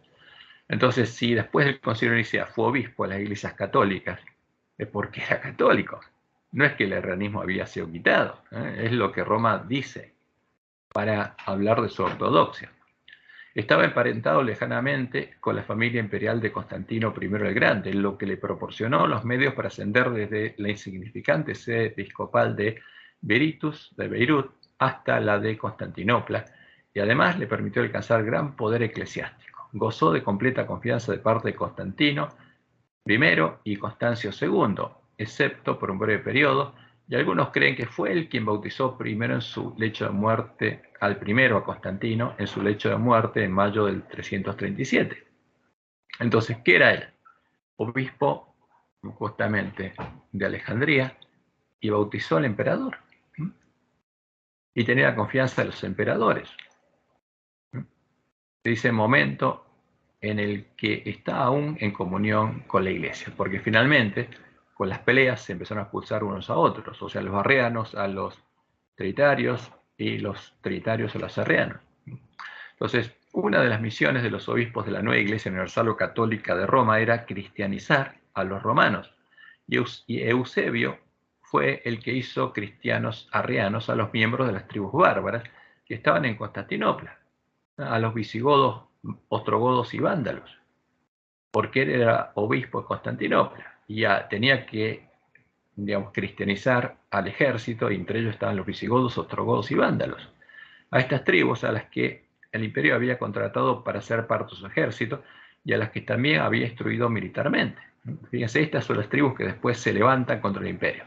Entonces, si después del Concilio de Nicea fue obispo de las iglesias católicas, es porque era católico. No es que el arrianismo había sido quitado, es lo que Roma dice para hablar de su ortodoxia. Estaba emparentado lejanamente con la familia imperial de Constantino I el Grande, lo que le proporcionó los medios para ascender desde la insignificante sede episcopal de Berytus, de Beirut, hasta la de Constantinopla, y además le permitió alcanzar gran poder eclesiástico. Gozó de completa confianza de parte de Constantino I y Constancio II, excepto por un breve periodo, y algunos creen que fue él quien bautizó primero en su lecho de muerte al primero, a Constantino, en su lecho de muerte en mayo del 337. Entonces, ¿qué era él? Obispo justamente de Alejandría, y bautizó al emperador. Y tenía la confianza de los emperadores. Se dice momento en el que está aún en comunión con la iglesia, porque finalmente con las peleas se empezaron a expulsar unos a otros, o sea, los arrianos a los trinitarios y los trinitarios a los arrianos. Entonces, una de las misiones de los obispos de la nueva Iglesia Universal o Católica de Roma era cristianizar a los romanos, y Eusebio fue el que hizo cristianos arrianos a los miembros de las tribus bárbaras que estaban en Constantinopla, a los visigodos, ostrogodos y vándalos, porque él era obispo de Constantinopla y ya tenía que, digamos, cristianizar al ejército, y entre ellos estaban los visigodos, ostrogodos y vándalos. A estas tribus a las que el imperio había contratado para ser parte de su ejército y a las que también había instruido militarmente. Fíjense, estas son las tribus que después se levantan contra el imperio,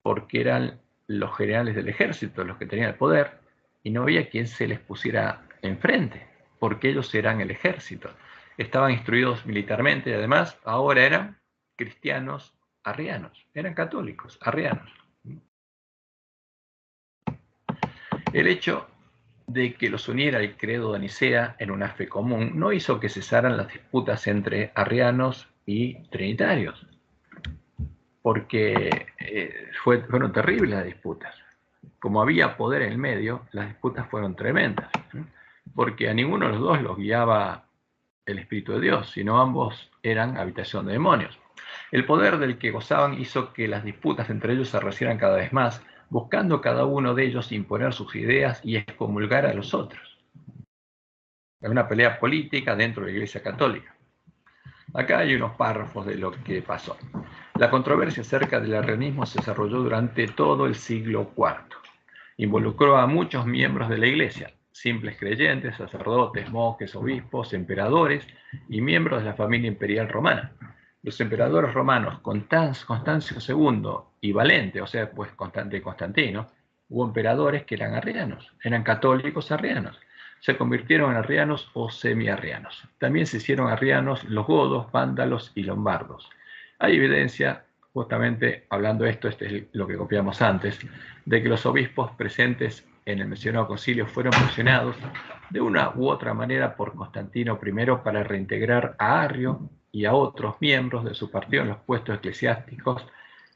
porque eran los generales del ejército los que tenían el poder y no había quien se les pusiera enfrente, porque ellos eran el ejército. Estaban instruidos militarmente y además ahora eran cristianos arrianos, eran católicos arrianos. El hecho de que los uniera el credo de Nicea en una fe común no hizo que cesaran las disputas entre arrianos y trinitarios, porque fueron terribles las disputas. Como había poder en el medio, las disputas fueron tremendas, porque a ninguno de los dos los guiaba el Espíritu de Dios, sino ambos eran habitación de demonios. El poder del que gozaban hizo que las disputas entre ellos se arrecieran cada vez más, buscando cada uno de ellos imponer sus ideas y excomulgar a los otros. Es una pelea política dentro de la Iglesia Católica. Acá hay unos párrafos de lo que pasó. La controversia acerca del arrianismo se desarrolló durante todo el siglo IV. Involucró a muchos miembros de la Iglesia, simples creyentes, sacerdotes, monjes, obispos, emperadores y miembros de la familia imperial romana. Los emperadores romanos Constancio II y Valente, o sea, pues de Constantino, hubo emperadores que eran arrianos, eran católicos arrianos. Se convirtieron en arrianos o semiarrianos. También se hicieron arrianos los godos, vándalos y lombardos. Hay evidencia, justamente hablando de esto, este es lo que copiamos antes, de que los obispos presentes en el mencionado concilio fueron presionados de una u otra manera por Constantino I para reintegrar a Arrio y a otros miembros de su partido en los puestos eclesiásticos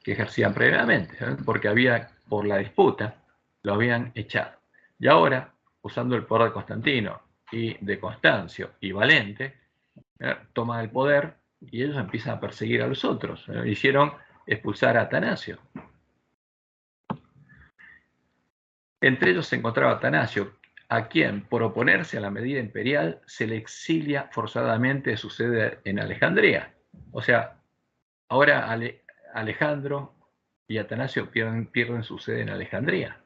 que ejercían previamente, porque por la disputa, lo habían echado. Y ahora, usando el poder de Constantino y de Constancio y Valente, toman el poder y ellos empiezan a perseguir a los otros. Hicieron expulsar a Atanasio. Entre ellos se encontraba Atanasio, a quien, por oponerse a la medida imperial, se le exilia forzadamente de su sede en Alejandría. O sea, ahora Alejandro y Atanasio pierden su sede en Alejandría.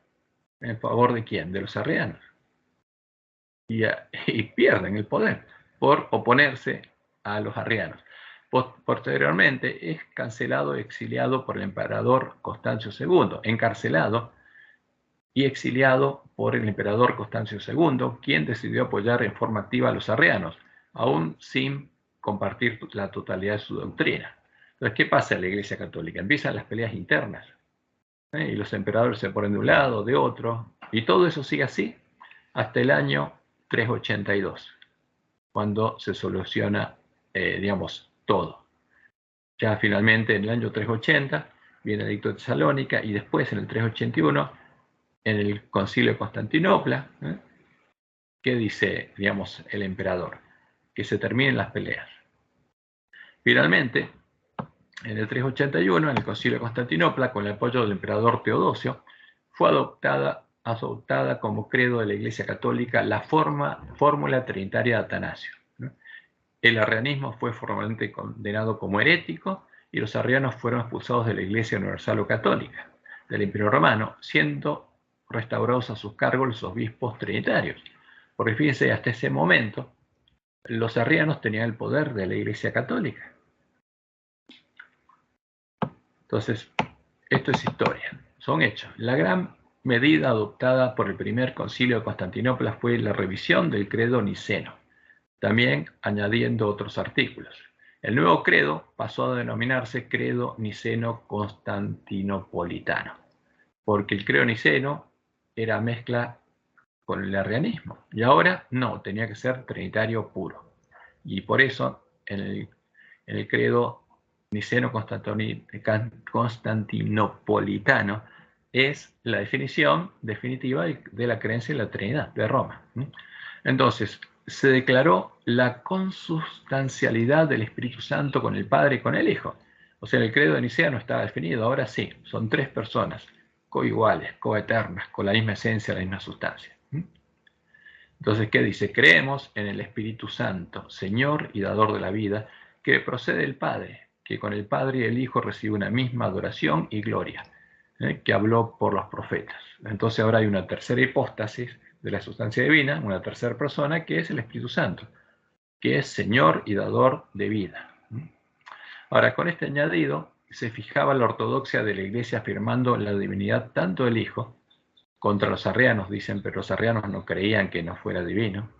¿En favor de quién? De los arrianos. Y pierden el poder por oponerse a los arrianos. Posteriormente es cancelado y exiliado por el emperador Constancio II, encarcelado y exiliado por el emperador Constancio II, quien decidió apoyar en forma activa a los arrianos, aún sin compartir la totalidad de su doctrina. Entonces, ¿qué pasa en la Iglesia Católica? Empiezan las peleas internas, y los emperadores se ponen de un lado, de otro, y todo eso sigue así hasta el año 382, cuando se soluciona, digamos, todo. Ya finalmente en el año 380 viene el edicto de Tesalónica, y después, en el 381, en el concilio de Constantinopla, ¿qué dice, digamos, el emperador? Que se terminen las peleas. Finalmente, en el 381, en el concilio de Constantinopla, con el apoyo del emperador Teodosio, fue adoptada como credo de la Iglesia Católica la fórmula trinitaria de Atanasio. El arrianismo fue formalmente condenado como herético y los arrianos fueron expulsados de la Iglesia Universal o Católica del Imperio Romano, siendo restaurados a sus cargos los obispos trinitarios. Porque fíjense, hasta ese momento, los arrianos tenían el poder de la Iglesia Católica. Entonces, esto es historia, son hechos. La gran medida adoptada por el primer concilio de Constantinopla fue la revisión del credo niceno, también añadiendo otros artículos. El nuevo credo pasó a denominarse credo niceno-constantinopolitano, porque el credo niceno era mezcla con el arrianismo, y ahora no, tenía que ser trinitario puro. Y por eso en el credo niceno-constantinopolitano es la definición definitiva de la creencia en la Trinidad de Roma. Entonces, se declaró la consustancialidad del Espíritu Santo con el Padre y con el Hijo. O sea, el credo de Nicea no estaba definido, ahora sí, son tres personas, coiguales, coeternas, con la misma esencia, la misma sustancia. Entonces, ¿qué dice? Creemos en el Espíritu Santo, Señor y Dador de la vida, que procede del Padre, que con el Padre y el Hijo recibe una misma adoración y gloria, que habló por los profetas. Entonces ahora hay una tercera hipóstasis de la sustancia divina, una tercera persona, que es el Espíritu Santo, que es Señor y Dador de vida. Ahora, con este añadido, se fijaba la ortodoxia de la Iglesia afirmando la divinidad tanto del Hijo, contra los arrianos, dicen, pero los arrianos no creían que no fuera divino,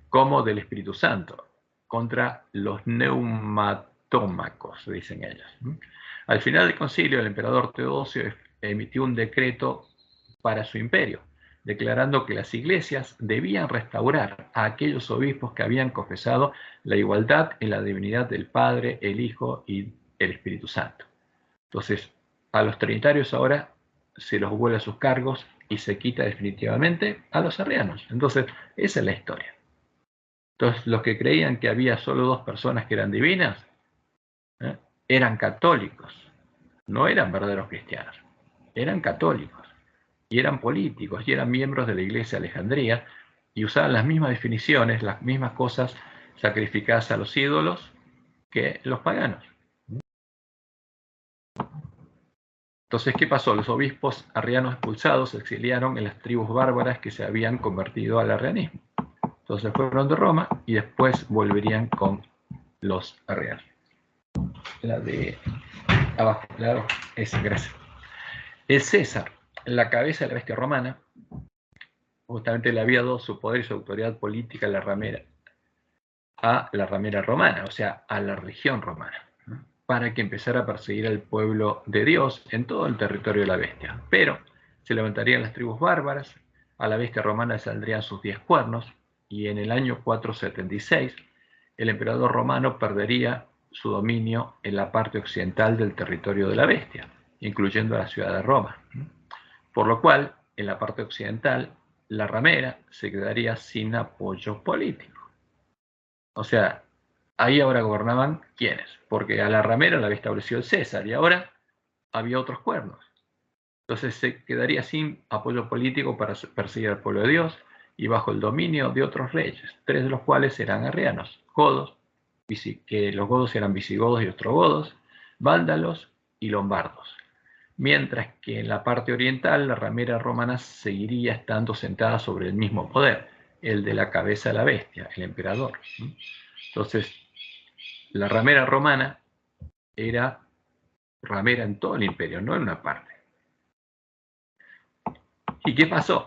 como del Espíritu Santo, contra los neumatómacos, dicen ellos. Al final del concilio, el emperador Teodosio emitió un decreto para su imperio, declarando que las iglesias debían restaurar a aquellos obispos que habían confesado la igualdad en la divinidad del Padre, el Hijo y el Espíritu Santo. Entonces, a los trinitarios ahora se los vuelve a sus cargos y se quita definitivamente a los arrianos. Entonces, esa es la historia. Entonces, los que creían que había solo dos personas que eran divinas, eran católicos, no eran verdaderos cristianos, eran católicos, y eran políticos, y eran miembros de la Iglesia de Alejandría, y usaban las mismas definiciones, las mismas cosas sacrificadas a los ídolos que los paganos. Entonces, ¿qué pasó? Los obispos arrianos expulsados se exiliaron en las tribus bárbaras que se habían convertido al arrianismo. Entonces fueron de Roma y después volverían con los arrianos. La de abajo, claro, esa, gracias. El César, la cabeza de la bestia romana, justamente le había dado su poder y su autoridad política a la ramera romana, o sea, a la religión romana, para que empezara a perseguir al pueblo de Dios en todo el territorio de la bestia. Pero se levantarían las tribus bárbaras, a la bestia romana saldrían sus 10 cuernos, y en el año 476 el emperador romano perdería su dominio en la parte occidental del territorio de la bestia, incluyendo la ciudad de Roma. Por lo cual, en la parte occidental, la ramera se quedaría sin apoyo político. O sea, ahí ahora gobernaban ¿quiénes? Porque a la ramera la había establecido el César y ahora había otros cuernos. Entonces se quedaría sin apoyo político para perseguir al pueblo de Dios y bajo el dominio de otros reyes, 3 de los cuales eran arrianos, godos, que los godos eran visigodos y ostrogodos, vándalos y lombardos. Mientras que en la parte oriental la ramera romana seguiría estando sentada sobre el mismo poder, el de la cabeza de la bestia, el emperador. Entonces, la ramera romana era ramera en todo el imperio, no en una parte. ¿Y qué pasó?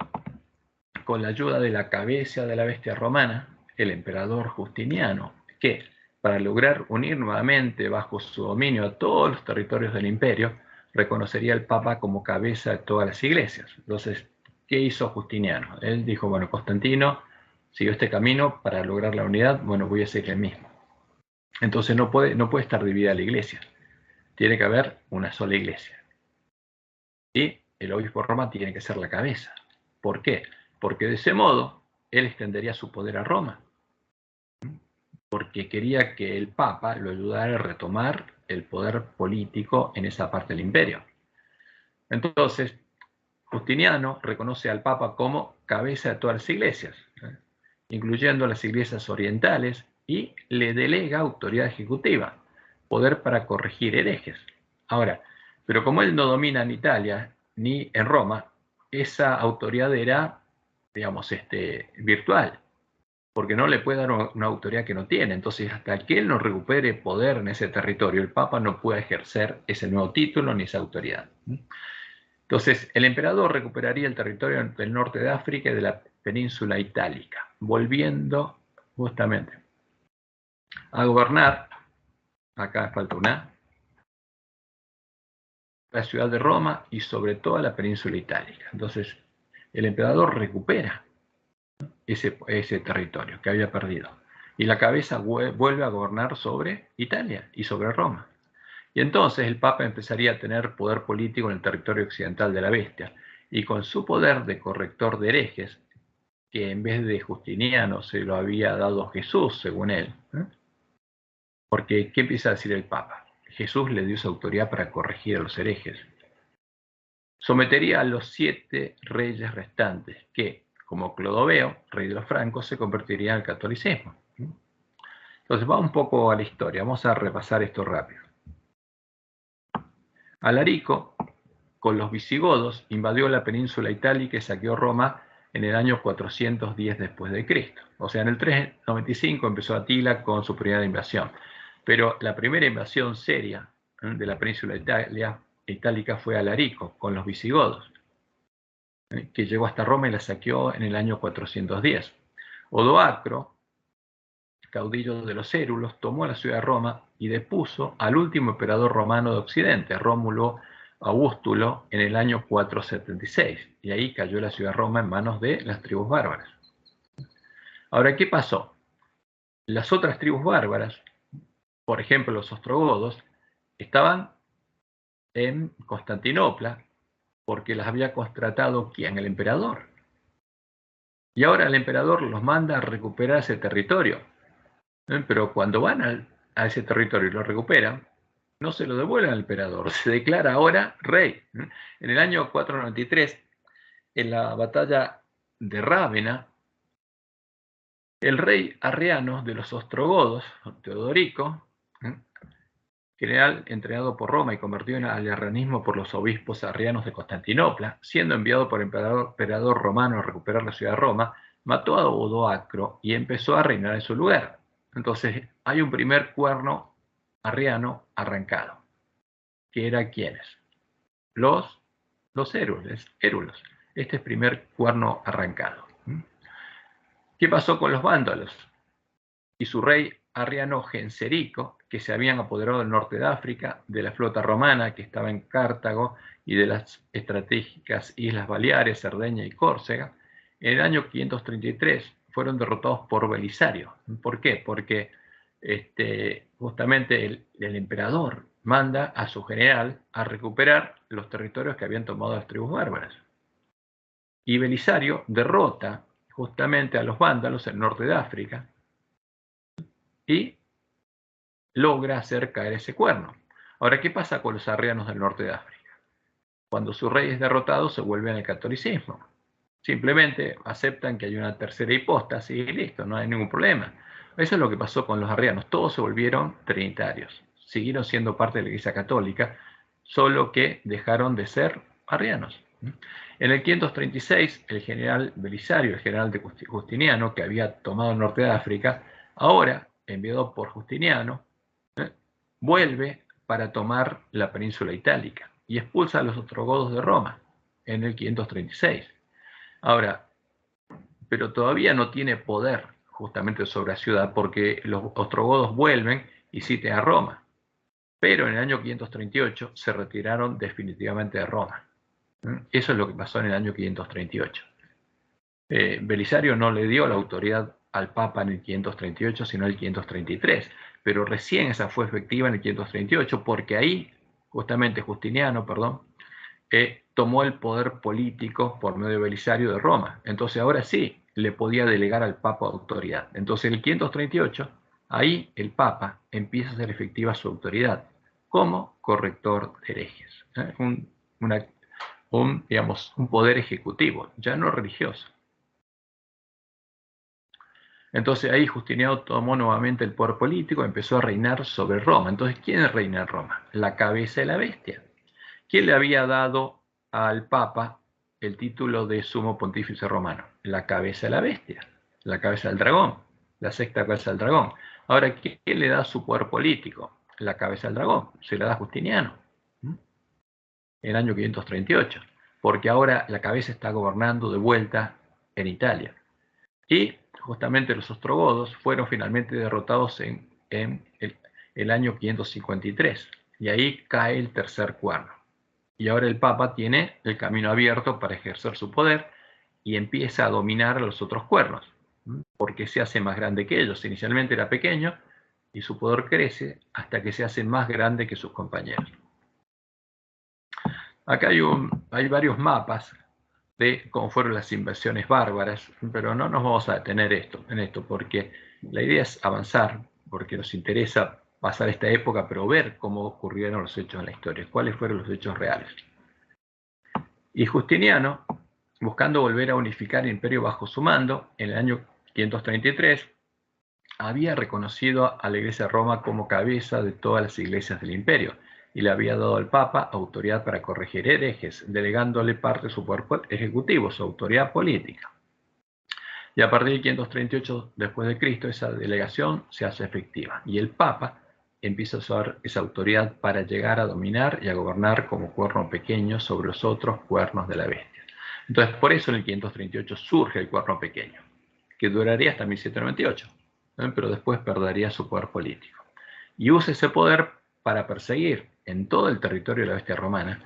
Con la ayuda de la cabeza de la bestia romana, el emperador Justiniano, que para lograr unir nuevamente bajo su dominio a todos los territorios del imperio, reconocería al Papa como cabeza de todas las iglesias. Entonces, ¿qué hizo Justiniano? Él dijo, bueno, Constantino siguió este camino para lograr la unidad, bueno, voy a seguir el mismo. Entonces no puede estar dividida la iglesia. Tiene que haber una sola iglesia. Y el obispo de Roma tiene que ser la cabeza. ¿Por qué? Porque de ese modo él extendería su poder a Roma, porque quería que el Papa lo ayudara a retomar el poder político en esa parte del imperio. Entonces, Justiniano reconoce al Papa como cabeza de todas las iglesias, incluyendo las iglesias orientales, y le delega autoridad ejecutiva, poder para corregir herejes. Ahora, pero como él no domina en Italia ni en Roma, esa autoridad era, digamos, virtual, porque no le puede dar una autoridad que no tiene. Entonces, hasta que él no recupere poder en ese territorio, el Papa no puede ejercer ese nuevo título ni esa autoridad. Entonces, el emperador recuperaría el territorio del norte de África y de la península itálica, volviendo justamente a gobernar, acá falta una, la ciudad de Roma y sobre todo la península itálica. Entonces, el emperador recupera ese territorio que había perdido. Y la cabeza vuelve a gobernar sobre Italia y sobre Roma. Y entonces el Papa empezaría a tener poder político en el territorio occidental de la bestia. Y con su poder de corrector de herejes, que en vez de Justiniano se lo había dado Jesús, según él. Porque, ¿qué empieza a decir el Papa? Jesús le dio esa autoridad para corregir a los herejes. Sometería a los 7 reyes restantes, que, como Clodoveo, rey de los francos, se convertirían al catolicismo. Entonces, va un poco a la historia. Vamos a repasar esto rápido. Alarico, con los visigodos, invadió la península itálica y saqueó Roma en el año 410 después de Cristo. O sea, en el 395 empezó Atila con su primera invasión. Pero la primera invasión seria de la península itálica fue Alarico, con los visigodos, que llegó hasta Roma y la saqueó en el año 410. Odoacro, caudillo de los érulos, tomó la ciudad de Roma y depuso al último emperador romano de Occidente, Rómulo Augustulo, en el año 476. Y ahí cayó la ciudad de Roma en manos de las tribus bárbaras. Ahora, ¿qué pasó? Las otras tribus bárbaras, por ejemplo los ostrogodos, estaban en Constantinopla porque las había contratado ¿quién? El emperador. Y ahora el emperador los manda a recuperar ese territorio. Pero cuando van a ese territorio y lo recuperan, no se lo devuelven al emperador, se declara ahora rey. En el año 493, en la batalla de Rávena, el rey arriano de los ostrogodos, Teodorico, general entrenado por Roma y convertido al arrianismo por los obispos arrianos de Constantinopla, siendo enviado por el emperador romano a recuperar la ciudad de Roma, mató a Odoacro y empezó a reinar en su lugar. Entonces hay un primer cuerno arriano arrancado, que era ¿quiénes? Los érulos. Este es primer cuerno arrancado. ¿Qué pasó con los vándalos? Y su rey arriano Genserico, que se habían apoderado del norte de África, de la flota romana que estaba en Cartago y de las estratégicas Islas Baleares, Cerdeña y Córcega, en el año 533 fueron derrotados por Belisario. ¿Por qué? Porque justamente el emperador manda a su general a recuperar los territorios que habían tomado las tribus bárbaras. Y Belisario derrota justamente a los vándalos en el norte de África y logra hacer caer ese cuerno. Ahora, ¿qué pasa con los arrianos del norte de África? Cuando su rey es derrotado, se vuelven al catolicismo. Simplemente aceptan que hay una tercera hipóstasis y listo, no hay ningún problema. Eso es lo que pasó con los arrianos. Todos se volvieron trinitarios. Siguieron siendo parte de la Iglesia Católica, solo que dejaron de ser arrianos. En el 536, el general Belisario, el general de Justiniano, que había tomado el norte de África, ahora, enviado por Justiniano, vuelve para tomar la península itálica y expulsa a los ostrogodos de Roma en el 536. Ahora, pero todavía no tiene poder justamente sobre la ciudad porque los ostrogodos vuelven y sitian a Roma. Pero en el año 538 se retiraron definitivamente de Roma. Eso es lo que pasó en el año 538. Belisario no le dio la autoridad al Papa en el 538, sino en el 533. Pero recién esa fue efectiva en el 538, porque ahí, justamente Justiniano, tomó el poder político por medio de Belisario de Roma. Entonces ahora sí le podía delegar al Papa autoridad. Entonces en el 538, ahí el Papa empieza a hacer efectiva su autoridad como corrector de herejes. Digamos, un poder ejecutivo, ya no religioso. Entonces ahí Justiniano tomó nuevamente el poder político, empezó a reinar sobre Roma. Entonces, ¿quién reina en Roma? La cabeza de la bestia. ¿Quién le había dado al Papa el título de sumo pontífice romano? La cabeza de la bestia, la cabeza del dragón, la sexta cabeza del dragón. Ahora, ¿quién le da su poder político? La cabeza del dragón, se la da Justiniano, en el año 538, porque ahora la cabeza está gobernando de vuelta en Italia. Y justamente los ostrogodos fueron finalmente derrotados en el año 553, y ahí cae el tercer cuerno. Y ahora el Papa tiene el camino abierto para ejercer su poder y empieza a dominar a los otros cuernos, porque se hace más grande que ellos. Inicialmente era pequeño y su poder crece hasta que se hace más grande que sus compañeros. Acá hay varios mapas de cómo fueron las invasiones bárbaras, pero no nos vamos a detener en esto, porque la idea es avanzar, porque nos interesa pasar esta época, pero ver cómo ocurrieron los hechos en la historia, cuáles fueron los hechos reales. Y Justiniano, buscando volver a unificar el imperio bajo su mando, en el año 533, había reconocido a la Iglesia de Roma como cabeza de todas las iglesias del imperio y le había dado al Papa autoridad para corregir herejes, delegándole parte de su poder ejecutivo, su autoridad política. Y a partir de 538 después de Cristo, esa delegación se hace efectiva y el Papa empieza a usar esa autoridad para llegar a dominar y a gobernar como cuerno pequeño sobre los otros cuernos de la bestia. Entonces, por eso en el 538 surge el cuerno pequeño, que duraría hasta 1798, pero después perdería su poder político. Y usa ese poder para perseguir en todo el territorio de la bestia romana,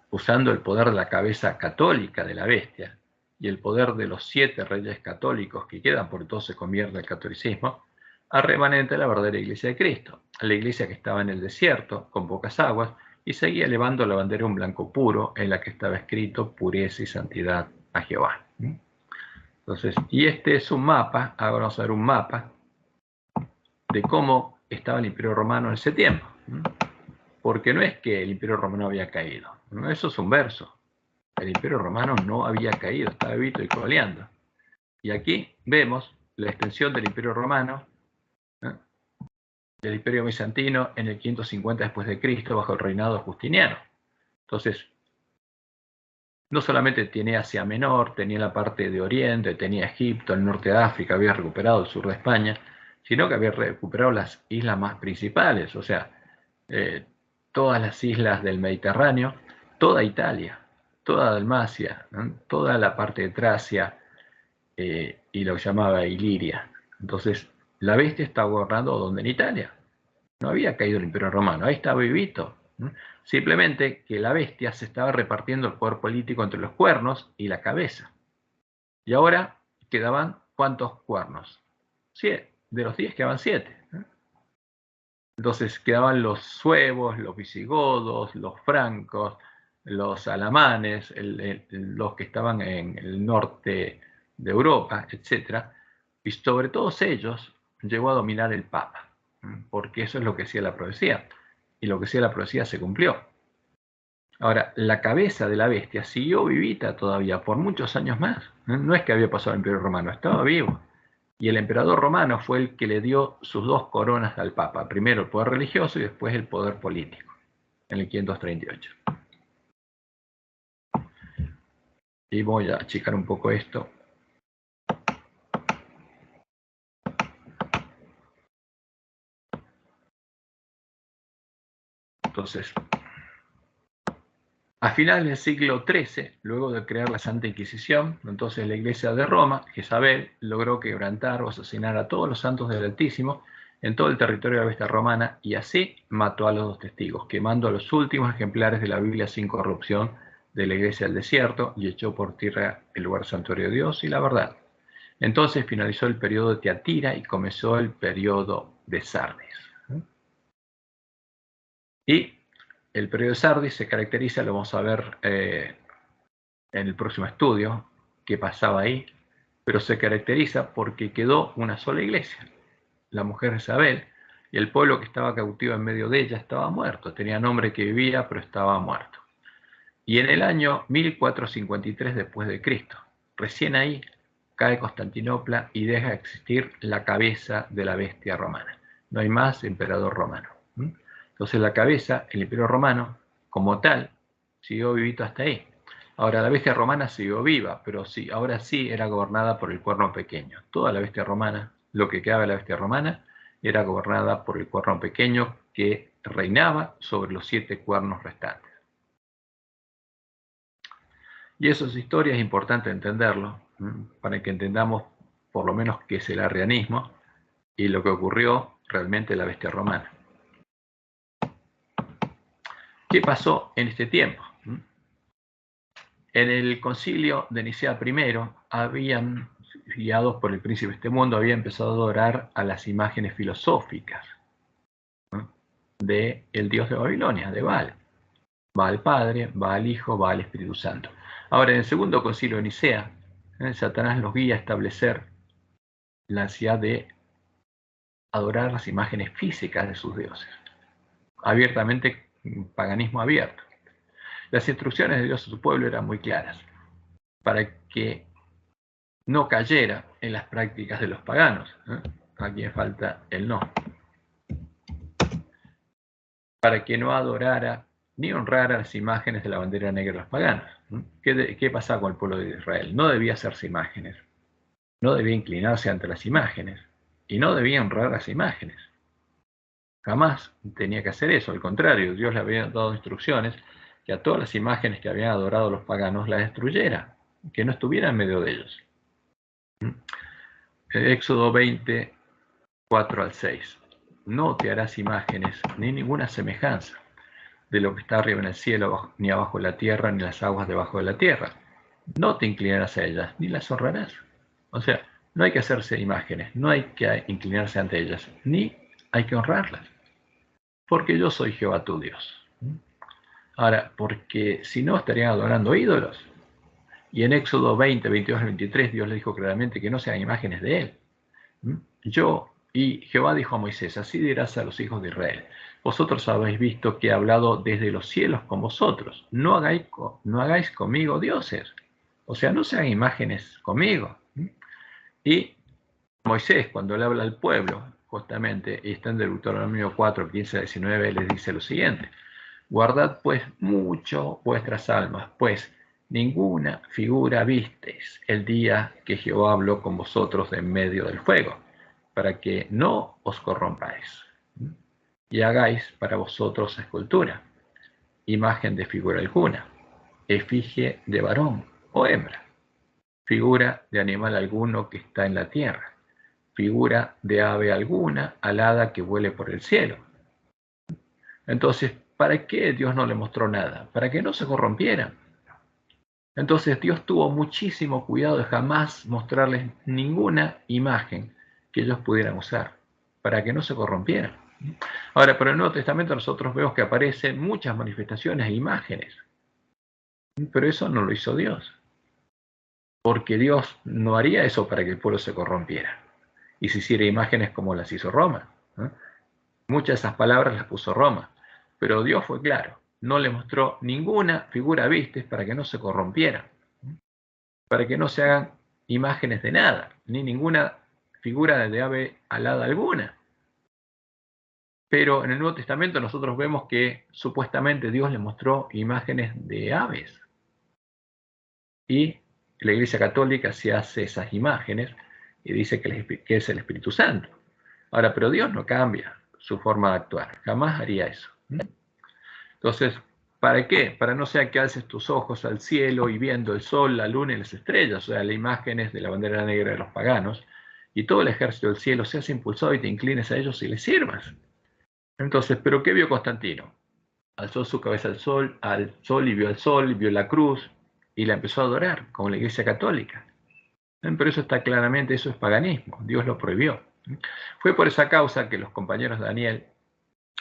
usando el poder de la cabeza católica de la bestia y el poder de los 7 reyes católicos que quedan, por todo se convierte el catolicismo, al remanente de la verdadera iglesia de Cristo, la iglesia que estaba en el desierto, con pocas aguas, y seguía elevando la bandera un blanco puro en la que estaba escrito pureza y santidad a Jehová. Entonces, y este es un mapa, ahora vamos a ver un mapa de cómo estaba el Imperio Romano en ese tiempo. Porque no es que el Imperio Romano había caído, ¿no? Eso es un verso. El Imperio Romano no había caído, estaba vivo y coleando. Y aquí vemos la extensión del Imperio Romano, del Imperio Bizantino en el 550 después de Cristo bajo el reinado justiniano. Entonces, no solamente tenía Asia Menor, tenía la parte de Oriente, tenía Egipto, el norte de África, había recuperado el sur de España, sino que había recuperado las islas más principales, o sea, todas las islas del Mediterráneo, toda Italia, toda Dalmacia, ¿no? Toda la parte de Tracia y lo que llamaba Iliria. Entonces, la bestia estaba gobernando donde en Italia. No había caído el Imperio Romano, ahí estaba vivito. Simplemente que la bestia se estaba repartiendo el poder político entre los cuernos y la cabeza. Y ahora quedaban ¿cuántos cuernos? 7. De los 10 quedaban 7. Entonces quedaban los suevos, los visigodos, los francos, los alamanes, los que estaban en el norte de Europa, etc. Y sobre todos ellos llegó a dominar el Papa, porque eso es lo que decía la profecía. Y lo que decía la profecía se cumplió. Ahora, la cabeza de la bestia siguió vivita todavía por muchos años más. No es que había pasado el Imperio Romano, estaba vivo. Y el emperador romano fue el que le dio sus 2 coronas al Papa. Primero el poder religioso y después el poder político, en el 538. Y voy a achicar un poco esto. Entonces, a finales del siglo XIII, luego de crear la Santa Inquisición, entonces la Iglesia de Roma, Isabel, logró quebrantar o asesinar a todos los santos del Altísimo en todo el territorio de la bestia romana y así mató a los 2 testigos, quemando a los últimos ejemplares de la Biblia sin corrupción de la Iglesia del Desierto y echó por tierra el lugar santuario de Dios y la verdad. Entonces finalizó el periodo de Tiatira y comenzó el periodo de Sardis. Y El periodo de Sardis se caracteriza, lo vamos a ver en el próximo estudio, qué pasaba ahí, pero se caracteriza porque quedó una sola iglesia, la mujer de Isabel, y el pueblo que estaba cautivo en medio de ella estaba muerto, tenía nombre que vivía, pero estaba muerto. Y en el año 1453 después de Cristo, recién ahí cae Constantinopla y deja de existir la cabeza de la bestia romana. No hay más emperador romano. Entonces la cabeza, el imperio romano, como tal, siguió vivito hasta ahí. Ahora la bestia romana siguió viva, pero sí, ahora sí era gobernada por el cuerno pequeño. Toda la bestia romana, lo que quedaba de la bestia romana, era gobernada por el cuerno pequeño que reinaba sobre los 7 cuernos restantes. Y eso es historia, es importante entenderlo, para que entendamos por lo menos qué es el arrianismo y lo que ocurrió realmente en la bestia romana. ¿Qué pasó en este tiempo? En el concilio de Nicea I, habían, guiados por el príncipe de este mundo, había empezado a adorar a las imágenes filosóficas del dios de Babilonia, de Baal. Baal Padre, Baal Hijo, Baal Espíritu Santo. Ahora, en el segundo concilio de Nicea, Satanás los guía a establecer la ansiedad de adorar las imágenes físicas de sus dioses. Abiertamente, paganismo abierto. Las instrucciones de Dios a su pueblo eran muy claras, para que no cayera en las prácticas de los paganos. Aquí falta el no. Para que no adorara ni honrara las imágenes de la bandera negra de los paganos. ¿Qué pasaba con el pueblo de Israel? No debía hacerse imágenes, no debía inclinarse ante las imágenes, y no debía honrar las imágenes. Jamás tenía que hacer eso, al contrario, Dios le había dado instrucciones que a todas las imágenes que habían adorado los paganos las destruyera, que no estuviera en medio de ellos. Éxodo 20, 4 al 6. No te harás imágenes ni ninguna semejanza de lo que está arriba en el cielo, ni abajo en la tierra, ni las aguas debajo de la tierra. No te inclinarás a ellas, ni las honrarás. O sea, no hay que hacerse imágenes, no hay que inclinarse ante ellas, ni hay que honrarlas. Porque yo soy Jehová tu Dios. Ahora, porque si no estarían adorando ídolos. Y en Éxodo 20, 22 al 23, Dios le dijo claramente que no sean imágenes de él. Y Jehová dijo a Moisés, así dirás a los hijos de Israel, vosotros habéis visto que he hablado desde los cielos con vosotros, no hagáis conmigo dioses, o sea, no sean imágenes conmigo. Y Moisés, cuando le habla al pueblo, justamente, y está en Deuteronomio 4, 15 a 19, les dice lo siguiente, guardad pues mucho vuestras almas, pues ninguna figura visteis el día que Jehová habló con vosotros de en medio del fuego, para que no os corrompáis, y hagáis para vosotros escultura, imagen de figura alguna, efigie de varón o hembra, figura de animal alguno que está en la tierra, figura de ave alguna alada que vuele por el cielo. Entonces, ¿para qué Dios no le mostró nada? Para que no se corrompieran. Entonces Dios tuvo muchísimo cuidado de jamás mostrarles ninguna imagen que ellos pudieran usar, para que no se corrompieran. Ahora, pero en el Nuevo Testamento nosotros vemos que aparecen muchas manifestaciones e imágenes, pero eso no lo hizo Dios, porque Dios no haría eso para que el pueblo se corrompiera y se hiciera imágenes como las hizo Roma. Muchas de esas palabras las puso Roma, pero Dios fue claro, no le mostró ninguna figura vistes para que no se corrompiera, para que no se hagan imágenes de nada, ni ninguna figura de ave alada alguna. Pero en el Nuevo Testamento nosotros vemos que supuestamente Dios le mostró imágenes de aves. Y la Iglesia Católica se hace esas imágenes y dice que es el Espíritu Santo. Ahora, pero Dios no cambia su forma de actuar, jamás haría eso. Entonces, ¿para qué? Para no sea que alces tus ojos al cielo y viendo el sol, la luna y las estrellas, o sea, las imágenes de la bandera negra de los paganos, y todo el ejército del cielo seas impulsado y te inclines a ellos y les sirvas. Entonces, ¿pero qué vio Constantino? Alzó su cabeza al sol y vio el sol, y vio la cruz, y la empezó a adorar, como la Iglesia Católica. Pero eso está claramente, eso es paganismo, Dios lo prohibió. Fue por esa causa que los compañeros de Daniel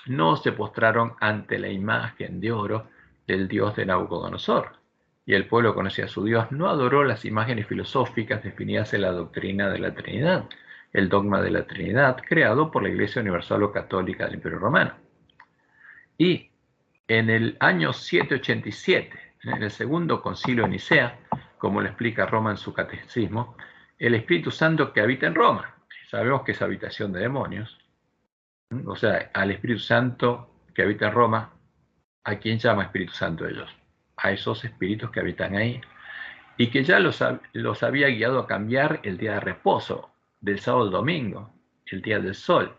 no se postraron ante la imagen de oro del dios de Nabucodonosor. Y el pueblo conocía a su Dios, no adoró las imágenes filosóficas definidas en la doctrina de la Trinidad, el dogma de la Trinidad, creado por la Iglesia Universal o Católica del Imperio Romano. Y en el año 787, en el segundo concilio de Nicea, como lo explica Roma en su catecismo, el Espíritu Santo que habita en Roma, sabemos que es habitación de demonios, o sea, al Espíritu Santo que habita en Roma, ¿a quién llama Espíritu Santo ellos? A esos espíritus que habitan ahí, y que ya los había guiado a cambiar el día de reposo, del sábado al domingo, el día del sol,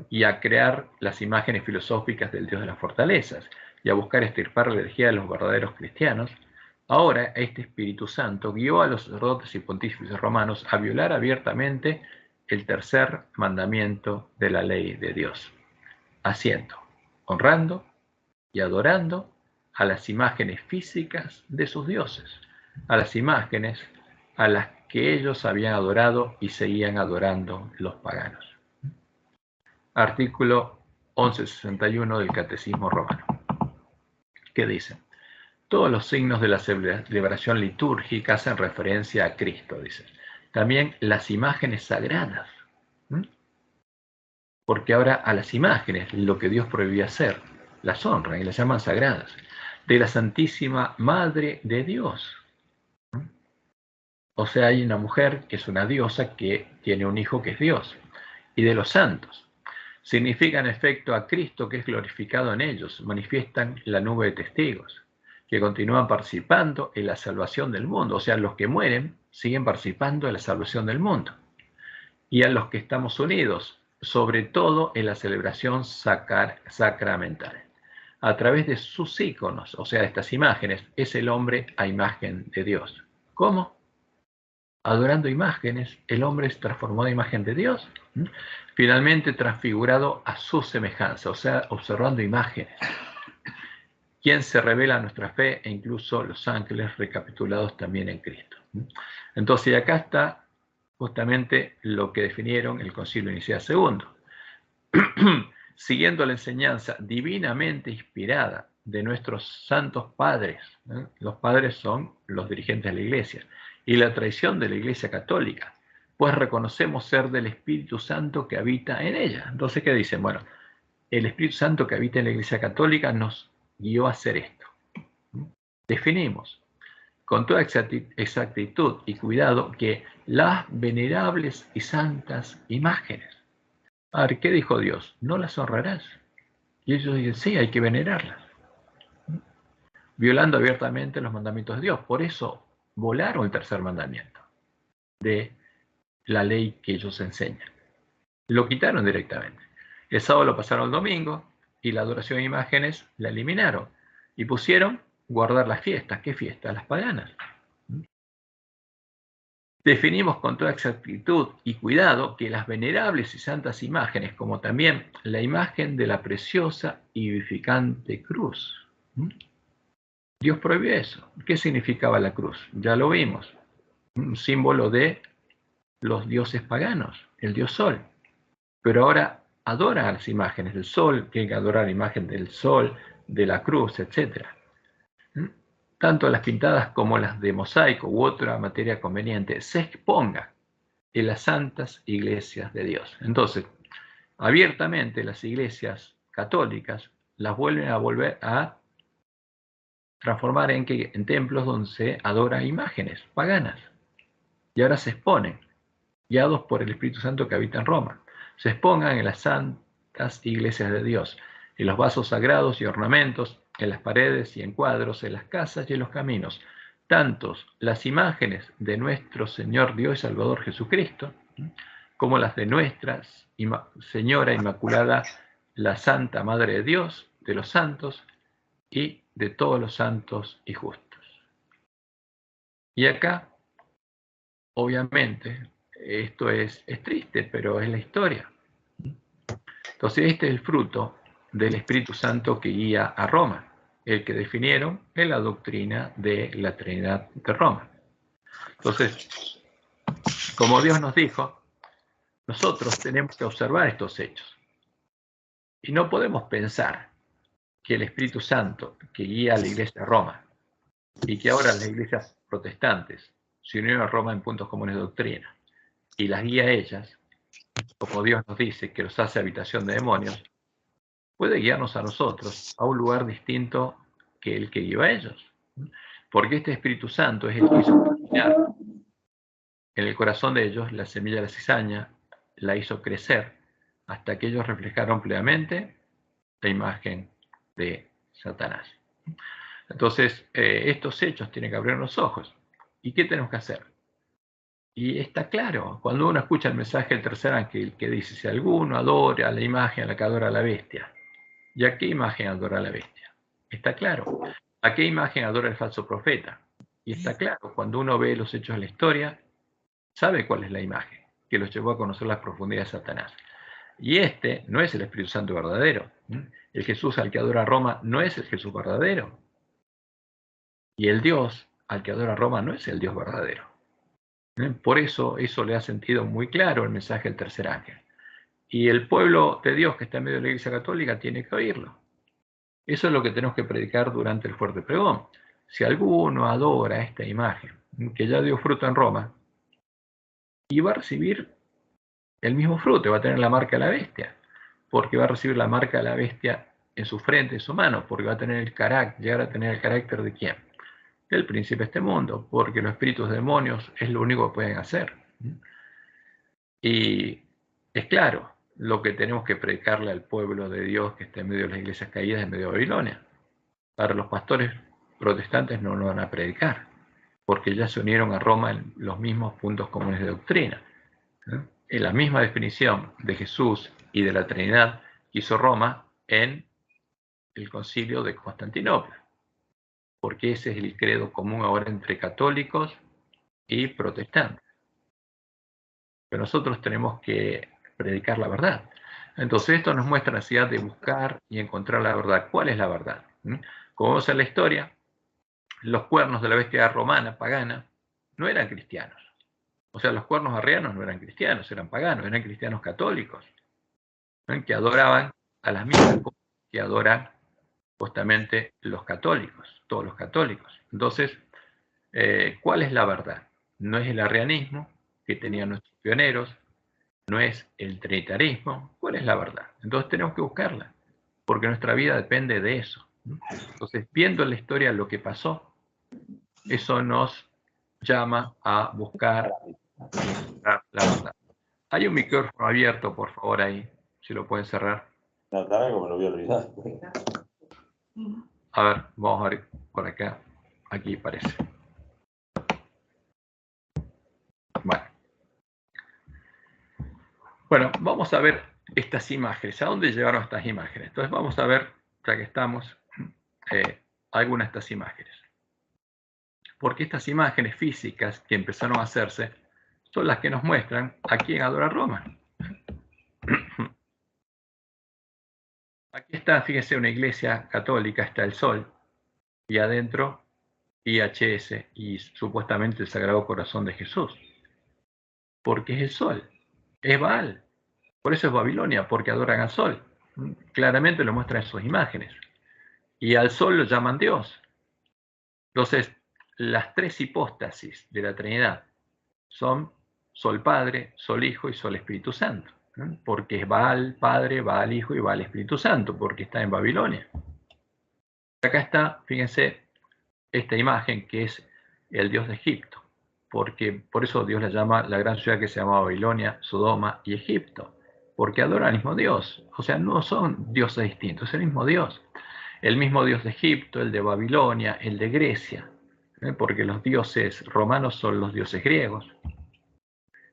y a crear las imágenes filosóficas del Dios de las fortalezas, y a buscar extirpar la herejía de los verdaderos cristianos. Ahora este Espíritu Santo guió a los sacerdotes y pontífices romanos a violar abiertamente el tercer mandamiento de la ley de Dios, haciendo, honrando y adorando a las imágenes físicas de sus dioses, a las imágenes a las que ellos habían adorado y seguían adorando los paganos. Artículo 1161 del Catecismo Romano, que dice: todos los signos de la celebración litúrgica hacen referencia a Cristo, dice. También las imágenes sagradas, porque ahora a las imágenes, lo que Dios prohibía hacer, las honran y las llaman sagradas, de la Santísima Madre de Dios. O sea, hay una mujer que es una diosa que tiene un hijo que es Dios, y de los santos. Significa en efecto a Cristo que es glorificado en ellos, manifiestan la nube de testigos, que continúan participando en la salvación del mundo. O sea, los que mueren siguen participando en la salvación del mundo. Y a los que estamos unidos, sobre todo en la celebración sacramental. A través de sus íconos, o sea, estas imágenes, es el hombre a imagen de Dios. ¿Cómo? Adorando imágenes, el hombre es transformado a imagen de Dios, finalmente transfigurado a su semejanza, o sea, observando imágenes. Quien se revela a nuestra fe e incluso los ángeles recapitulados también en Cristo. Entonces, acá está justamente lo que definieron el Concilio de Nicea II. Siguiendo la enseñanza divinamente inspirada de nuestros santos padres, los padres son los dirigentes de la Iglesia, y la tradición de la Iglesia Católica, pues reconocemos ser del Espíritu Santo que habita en ella. Entonces, ¿qué dicen? Bueno, el Espíritu Santo que habita en la Iglesia Católica nos guió a hacer esto. Definimos con toda exactitud y cuidado que las venerables y santas imágenes. A ver, ¿qué dijo Dios? No las honrarás. Y ellos dicen, sí, hay que venerarlas. Violando abiertamente los mandamientos de Dios. Por eso volaron el tercer mandamiento de la ley que ellos enseñan. Lo quitaron directamente. El sábado lo pasaron al domingo y la adoración de imágenes la eliminaron. Y pusieron guardar las fiestas. ¿Qué fiestas? Las paganas. Definimos con toda exactitud y cuidado que las venerables y santas imágenes, como también la imagen de la preciosa y vivificante cruz. Dios prohibió eso. ¿Qué significaba la cruz? Ya lo vimos. Un símbolo de los dioses paganos, el dios sol. Pero ahora adora las imágenes del sol, tiene que adorar la imagen del sol, de la cruz, etc. Tanto las pintadas como las de mosaico u otra materia conveniente se expongan en las santas iglesias de Dios. Entonces, abiertamente las iglesias católicas las vuelven a transformar en templos donde se adora imágenes paganas. Y ahora se exponen, guiados por el Espíritu Santo que habita en Roma. Se expongan en las santas iglesias de Dios, en los vasos sagrados y ornamentos, en las paredes y en cuadros, en las casas y en los caminos, tantos las imágenes de nuestro Señor Dios y Salvador Jesucristo, como las de nuestra Señora Inmaculada, la Santa Madre de Dios, de los santos y de todos los santos y justos. Y acá, obviamente, esto es triste, pero es la historia. Entonces, este es el fruto del Espíritu Santo que guía a Roma, el que definieron en la doctrina de la Trinidad de Roma. Entonces, como Dios nos dijo, nosotros tenemos que observar estos hechos. Y no podemos pensar que el Espíritu Santo, que guía a la Iglesia de Roma, y que ahora las iglesias protestantes se unieron a Roma en puntos comunes de doctrina, y las guía a ellas, como Dios nos dice que los hace habitación de demonios, puede guiarnos a nosotros a un lugar distinto que el que guió a ellos. Porque este Espíritu Santo es el que hizo germinar en el corazón de ellos la semilla de la cizaña, la hizo crecer hasta que ellos reflejaron plenamente la imagen de Satanás. Entonces, estos hechos tienen que abrir los ojos. ¿Y qué tenemos que hacer? Y está claro, cuando uno escucha el mensaje del tercer ángel que dice, si alguno adora a la imagen a la que adora a la bestia, ¿y a qué imagen adora a la bestia? Está claro. ¿A qué imagen adora el falso profeta? Y está claro, cuando uno ve los hechos de la historia, sabe cuál es la imagen que los llevó a conocer las profundidades de Satanás. Y este no es el Espíritu Santo verdadero. El Jesús al que adora Roma no es el Jesús verdadero. Y el Dios al que adora Roma no es el Dios verdadero. Por eso le ha sentido muy claro el mensaje del tercer ángel. Y el pueblo de Dios que está en medio de la Iglesia Católica tiene que oírlo. Eso es lo que tenemos que predicar durante el fuerte pregón. Si alguno adora esta imagen, que ya dio fruto en Roma, y va a recibir el mismo fruto, va a tener la marca de la bestia, porque va a recibir la marca de la bestia en su frente, en su mano, porque va a tener el carácter, llegar a tener el carácter de quién, del príncipe de este mundo, porque los espíritus demonios es lo único que pueden hacer. Y es claro lo que tenemos que predicarle al pueblo de Dios que está en medio de las iglesias caídas, en medio de Babilonia. Para los pastores protestantes no lo van a predicar, porque ya se unieron a Roma en los mismos puntos comunes de doctrina. En la misma definición de Jesús y de la Trinidad que hizo Roma en el concilio de Constantinopla, porque ese es el credo común ahora entre católicos y protestantes. Pero nosotros tenemos que predicar la verdad. Entonces esto nos muestra la necesidad de buscar y encontrar la verdad. ¿Cuál es la verdad? Como vemos en la historia, los cuernos de la bestia romana, pagana, no eran cristianos. O sea, los cuernos arrianos no eran cristianos, eran paganos, eran cristianos católicos, que adoraban a las mismas cosas que adoran justamente los católicos, todos los católicos. Entonces, ¿cuál es la verdad? No es el arrianismo que tenían nuestros pioneros, no es el trinitarismo. ¿Cuál es la verdad? Entonces tenemos que buscarla, porque nuestra vida depende de eso. Entonces, viendo en la historia lo que pasó, eso nos llama a buscar la verdad. Hay un micrófono abierto, por favor, ahí, si lo pueden cerrar. No, también como lo voy a olvidar. A ver, vamos a ver por acá. Aquí parece. Bueno, vamos a ver estas imágenes. ¿A dónde llevaron estas imágenes? Entonces vamos a ver, ya que estamos, algunas de estas imágenes. Porque estas imágenes físicas que empezaron a hacerse son las que nos muestran a quién adora Roma. Aquí está, fíjense, una iglesia católica, está el sol, y adentro IHS, y supuestamente el Sagrado Corazón de Jesús. Porque es el sol, es Baal. Por eso es Babilonia, porque adoran al sol. Claramente lo muestran en sus imágenes. Y al sol lo llaman Dios. Entonces, las tres hipóstasis de la Trinidad son Sol Padre, Sol Hijo y Sol Espíritu Santo. Porque es Baal Padre, Baal Hijo y Baal Espíritu Santo, porque está en Babilonia. Acá está, fíjense, esta imagen que es el Dios de Egipto. Porque por eso Dios la llama la gran ciudad que se llama Babilonia, Sodoma y Egipto. Porque adoran al mismo Dios. O sea, no son dioses distintos, es el mismo Dios. El mismo Dios de Egipto, el de Babilonia, el de Grecia. Porque los dioses romanos son los dioses griegos.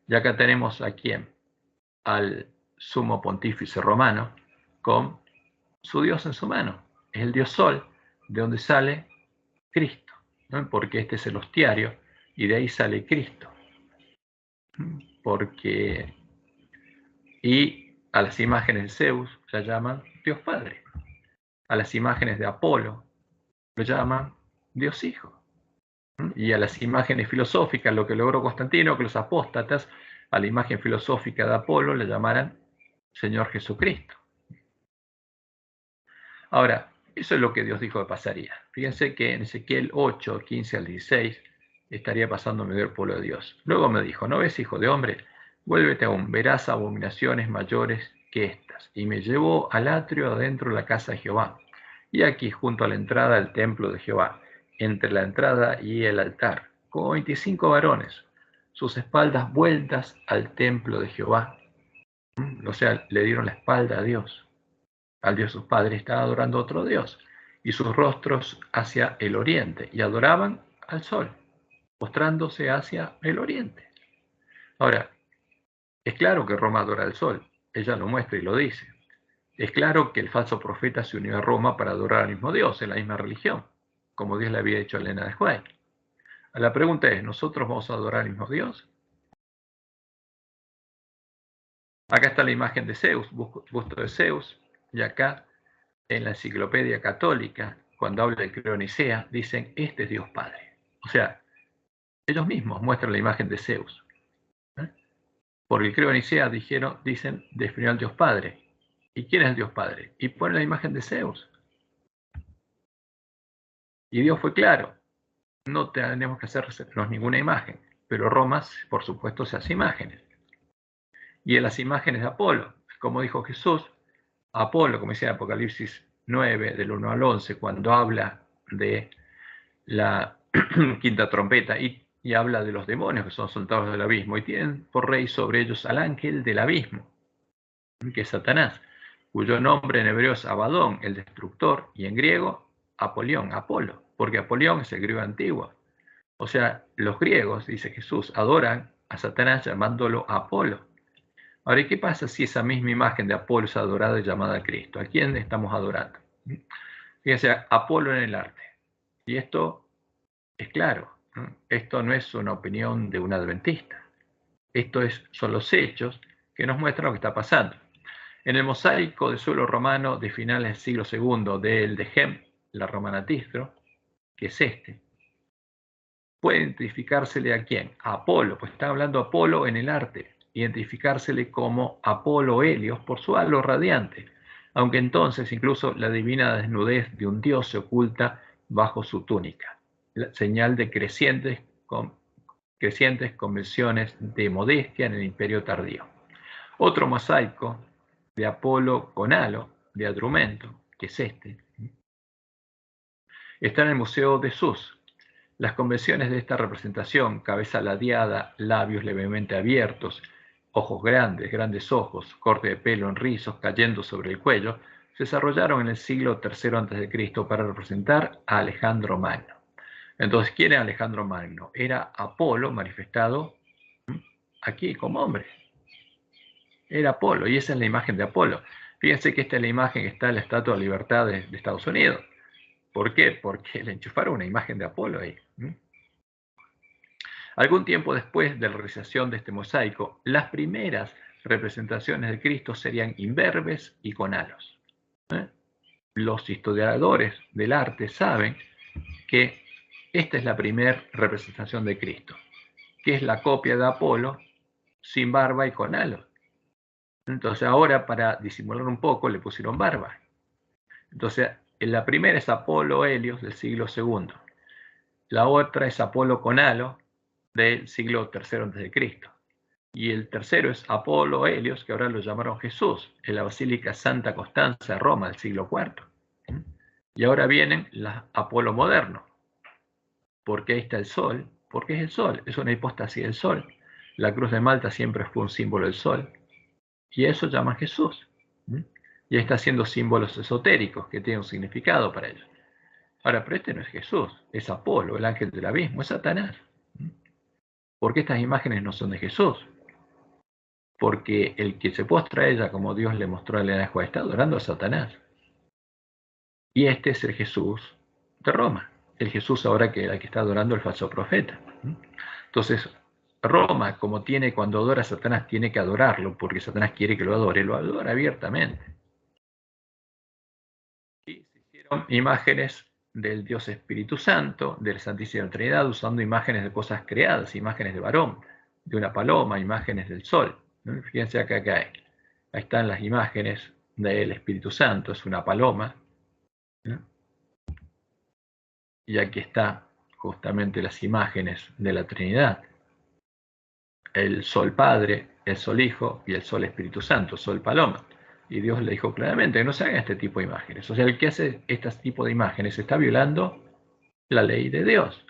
Y acá tenemos a quién, al sumo pontífice romano, con su Dios en su mano. Es el Dios Sol, de donde sale Cristo, porque este es el hostiario, y de ahí sale Cristo. Porque, y a las imágenes de Zeus la llaman Dios Padre. A las imágenes de Apolo lo llaman Dios Hijo. Y a las imágenes filosóficas, lo que logró Constantino, que los apóstatas a la imagen filosófica de Apolo le llamaran Señor Jesucristo. Ahora, eso es lo que Dios dijo que pasaría. Fíjense que en Ezequiel 8, 15 al 16, estaría pasando medio el pueblo de Dios. Luego me dijo, ¿no ves, hijo de hombre? Vuélvete aún, verás abominaciones mayores que estas. Y me llevó al atrio adentro de la casa de Jehová. Y aquí, junto a la entrada del templo de Jehová, entre la entrada y el altar, como 25 varones, sus espaldas vueltas al templo de Jehová. O sea, le dieron la espalda a Dios. Al Dios sus padres estaban adorando a otro Dios, y sus rostros hacia el oriente, y adoraban al sol, mostrándose hacia el oriente. Ahora, es claro que Roma adora al sol, ella lo muestra y lo dice. Es claro que el falso profeta se unió a Roma para adorar al mismo Dios, en la misma religión, como Dios le había dicho a Elena de White. La pregunta es, ¿nosotros vamos a adorar al mismo Dios? Acá está la imagen de Zeus, busto de Zeus, y acá en la enciclopedia católica, cuando habla de Creonicea, dicen, este es Dios Padre. O sea, ellos mismos muestran la imagen de Zeus. Porque el Creonicea dicen, definió al Dios Padre. ¿Y quién es el Dios Padre? Y ponen la imagen de Zeus. Y Dios fue claro, no tenemos que hacernos ninguna imagen, pero Roma, por supuesto, se hace imágenes. Y en las imágenes de Apolo, como dijo Jesús, Apolo, como dice en Apocalipsis 9, del 1 al 11, cuando habla de la quinta trompeta y habla de los demonios que son soltados del abismo y tienen por rey sobre ellos al ángel del abismo, que es Satanás, cuyo nombre en hebreo es Abadón, el destructor, y en griego Apolión, Apolo, porque Apolión es el griego antiguo. O sea, los griegos, dice Jesús, adoran a Satanás llamándolo Apolo. Ahora, ¿y qué pasa si esa misma imagen de Apolo es adorada y llamada a Cristo? ¿A quién estamos adorando? Fíjense, Apolo en el arte. Y esto es claro, ¿no? Esto no es una opinión de un adventista. Son los hechos que nos muestran lo que está pasando. En el mosaico de suelo romano de finales del siglo II del de Gem, la romana Tistro, que es este, puede identificársele a quién? A Apolo, pues está hablando Apolo en el arte, identificársele como Apolo Helios por su halo radiante, aunque entonces incluso la divina desnudez de un dios se oculta bajo su túnica, la señal de crecientes convenciones de modestia en el imperio tardío. Otro mosaico de Apolo con halo de Adrumento, que es este, está en el Museo de Sus. Las convenciones de esta representación, cabeza ladeada, labios levemente abiertos, ojos grandes, grandes ojos, corte de pelo en rizos cayendo sobre el cuello, se desarrollaron en el siglo III a.C. para representar a Alejandro Magno. Entonces, ¿quién era Alejandro Magno? Era Apolo manifestado aquí como hombre. Era Apolo, y esa es la imagen de Apolo. Fíjense que esta es la imagen que está en la Estatua de Libertad de Estados Unidos. ¿Por qué? Porque le enchufaron una imagen de Apolo ahí. Algún tiempo después de la realización de este mosaico, las primeras representaciones de Cristo serían imberbes y con halos. Los historiadores del arte saben que esta es la primera representación de Cristo, que es la copia de Apolo sin barba y con halos. Entonces ahora, para disimular un poco, le pusieron barba. Entonces, la primera es Apolo Helios del siglo II. La otra es Apolo con halo del siglo III a.C. Y el tercero es Apolo Helios, que ahora lo llamaron Jesús, en la Basílica Santa Constanza de Roma del siglo IV. Y ahora vienen las Apolo moderno. ¿Por qué ahí está el sol? Porque es el sol, es una hipóstasis del sol. La cruz de Malta siempre fue un símbolo del sol. Y eso llama Jesús. Y está haciendo símbolos esotéricos que tienen un significado para ellos. Ahora, pero este no es Jesús, es Apolo, el ángel del abismo, es Satanás. ¿Por qué estas imágenes no son de Jesús? Porque el que se postra a ella, como Dios le mostró a Elena de White, está adorando a Satanás. Y este es el Jesús de Roma, el Jesús ahora que está adorando el falso profeta. Entonces, Roma, como tiene, cuando adora a Satanás, tiene que adorarlo, porque Satanás quiere que lo adora abiertamente. Y se hicieron imágenes del Dios Espíritu Santo, de la Santísima Trinidad, usando imágenes de cosas creadas, imágenes de varón, de una paloma, imágenes del sol. Fíjense acá, ahí están las imágenes del Espíritu Santo, es una paloma, Y aquí está justamente las imágenes de la Trinidad. El Sol Padre, el Sol Hijo y el Sol Espíritu Santo, Sol Paloma. Y Dios le dijo claramente que no se hagan este tipo de imágenes. O sea, el que hace este tipo de imágenes está violando la ley de Dios.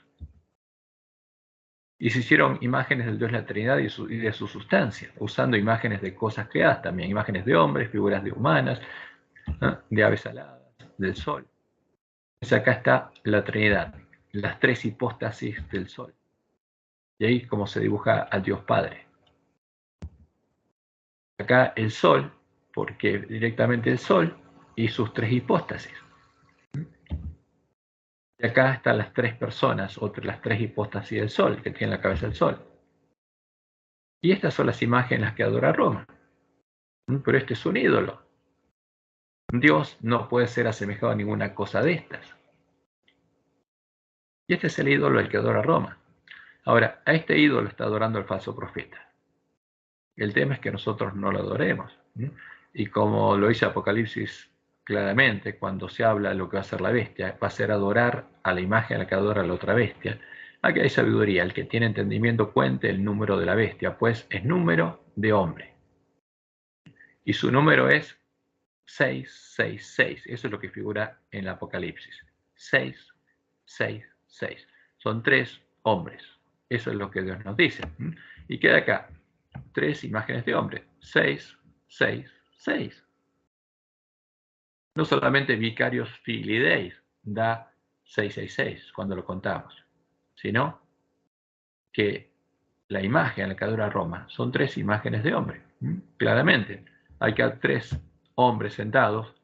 Y se hicieron imágenes del Dios de la Trinidad y de su sustancia, usando imágenes de cosas creadas también, imágenes de hombres, figuras de humanas, ¿no? De aves aladas, del sol. Entonces acá está la Trinidad, las tres hipóstasis del sol. Y ahí como se dibuja al Dios Padre. Acá el sol, porque directamente el sol y sus tres hipóstasis. Y acá están las tres personas, las tres hipóstasis del sol, que tienen la cabeza del sol. Y estas son las imágenes que adora Roma. Pero este es un ídolo. Dios no puede ser asemejado a ninguna cosa de estas. Y este es el ídolo al que adora Roma. Ahora, a este ídolo está adorando el falso profeta. El tema es que nosotros no lo adoremos. Y como lo dice Apocalipsis claramente, cuando se habla de lo que va a ser la bestia, va a ser adorar a la imagen a la que adora la otra bestia. Aquí hay sabiduría. El que tiene entendimiento cuente el número de la bestia, pues es número de hombre. Y su número es 666. Eso es lo que figura en el Apocalipsis. 666. Son tres hombres. Eso es lo que Dios nos dice. Y queda acá tres imágenes de hombres. 666. No solamente Vicarios Filii Deis da 666 cuando lo contamos, sino que la imagen a la que adora Roma son tres imágenes de hombre. Claramente, hay que tres hombres sentados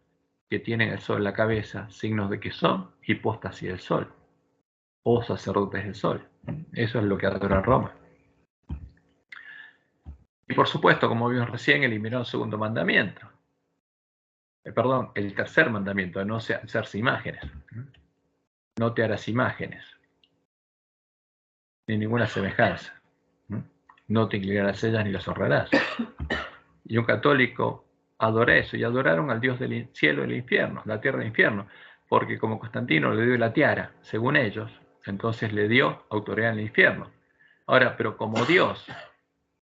que tienen el sol en la cabeza, signos de que son hipóstasis del sol o sacerdotes del sol. Eso es lo que adora Roma. Y por supuesto, como vimos recién, eliminó el segundo mandamiento. Perdón, el tercer mandamiento, de no hacerse imágenes. No te harás imágenes, ni ninguna semejanza. No te inclinarás a ellas ni las honrarás. Y un católico adora eso, y adoraron al Dios del cielo y del infierno, la tierra del infierno, porque como Constantino le dio la tiara, según ellos, entonces le dio autoridad en el infierno. Ahora, pero como Dios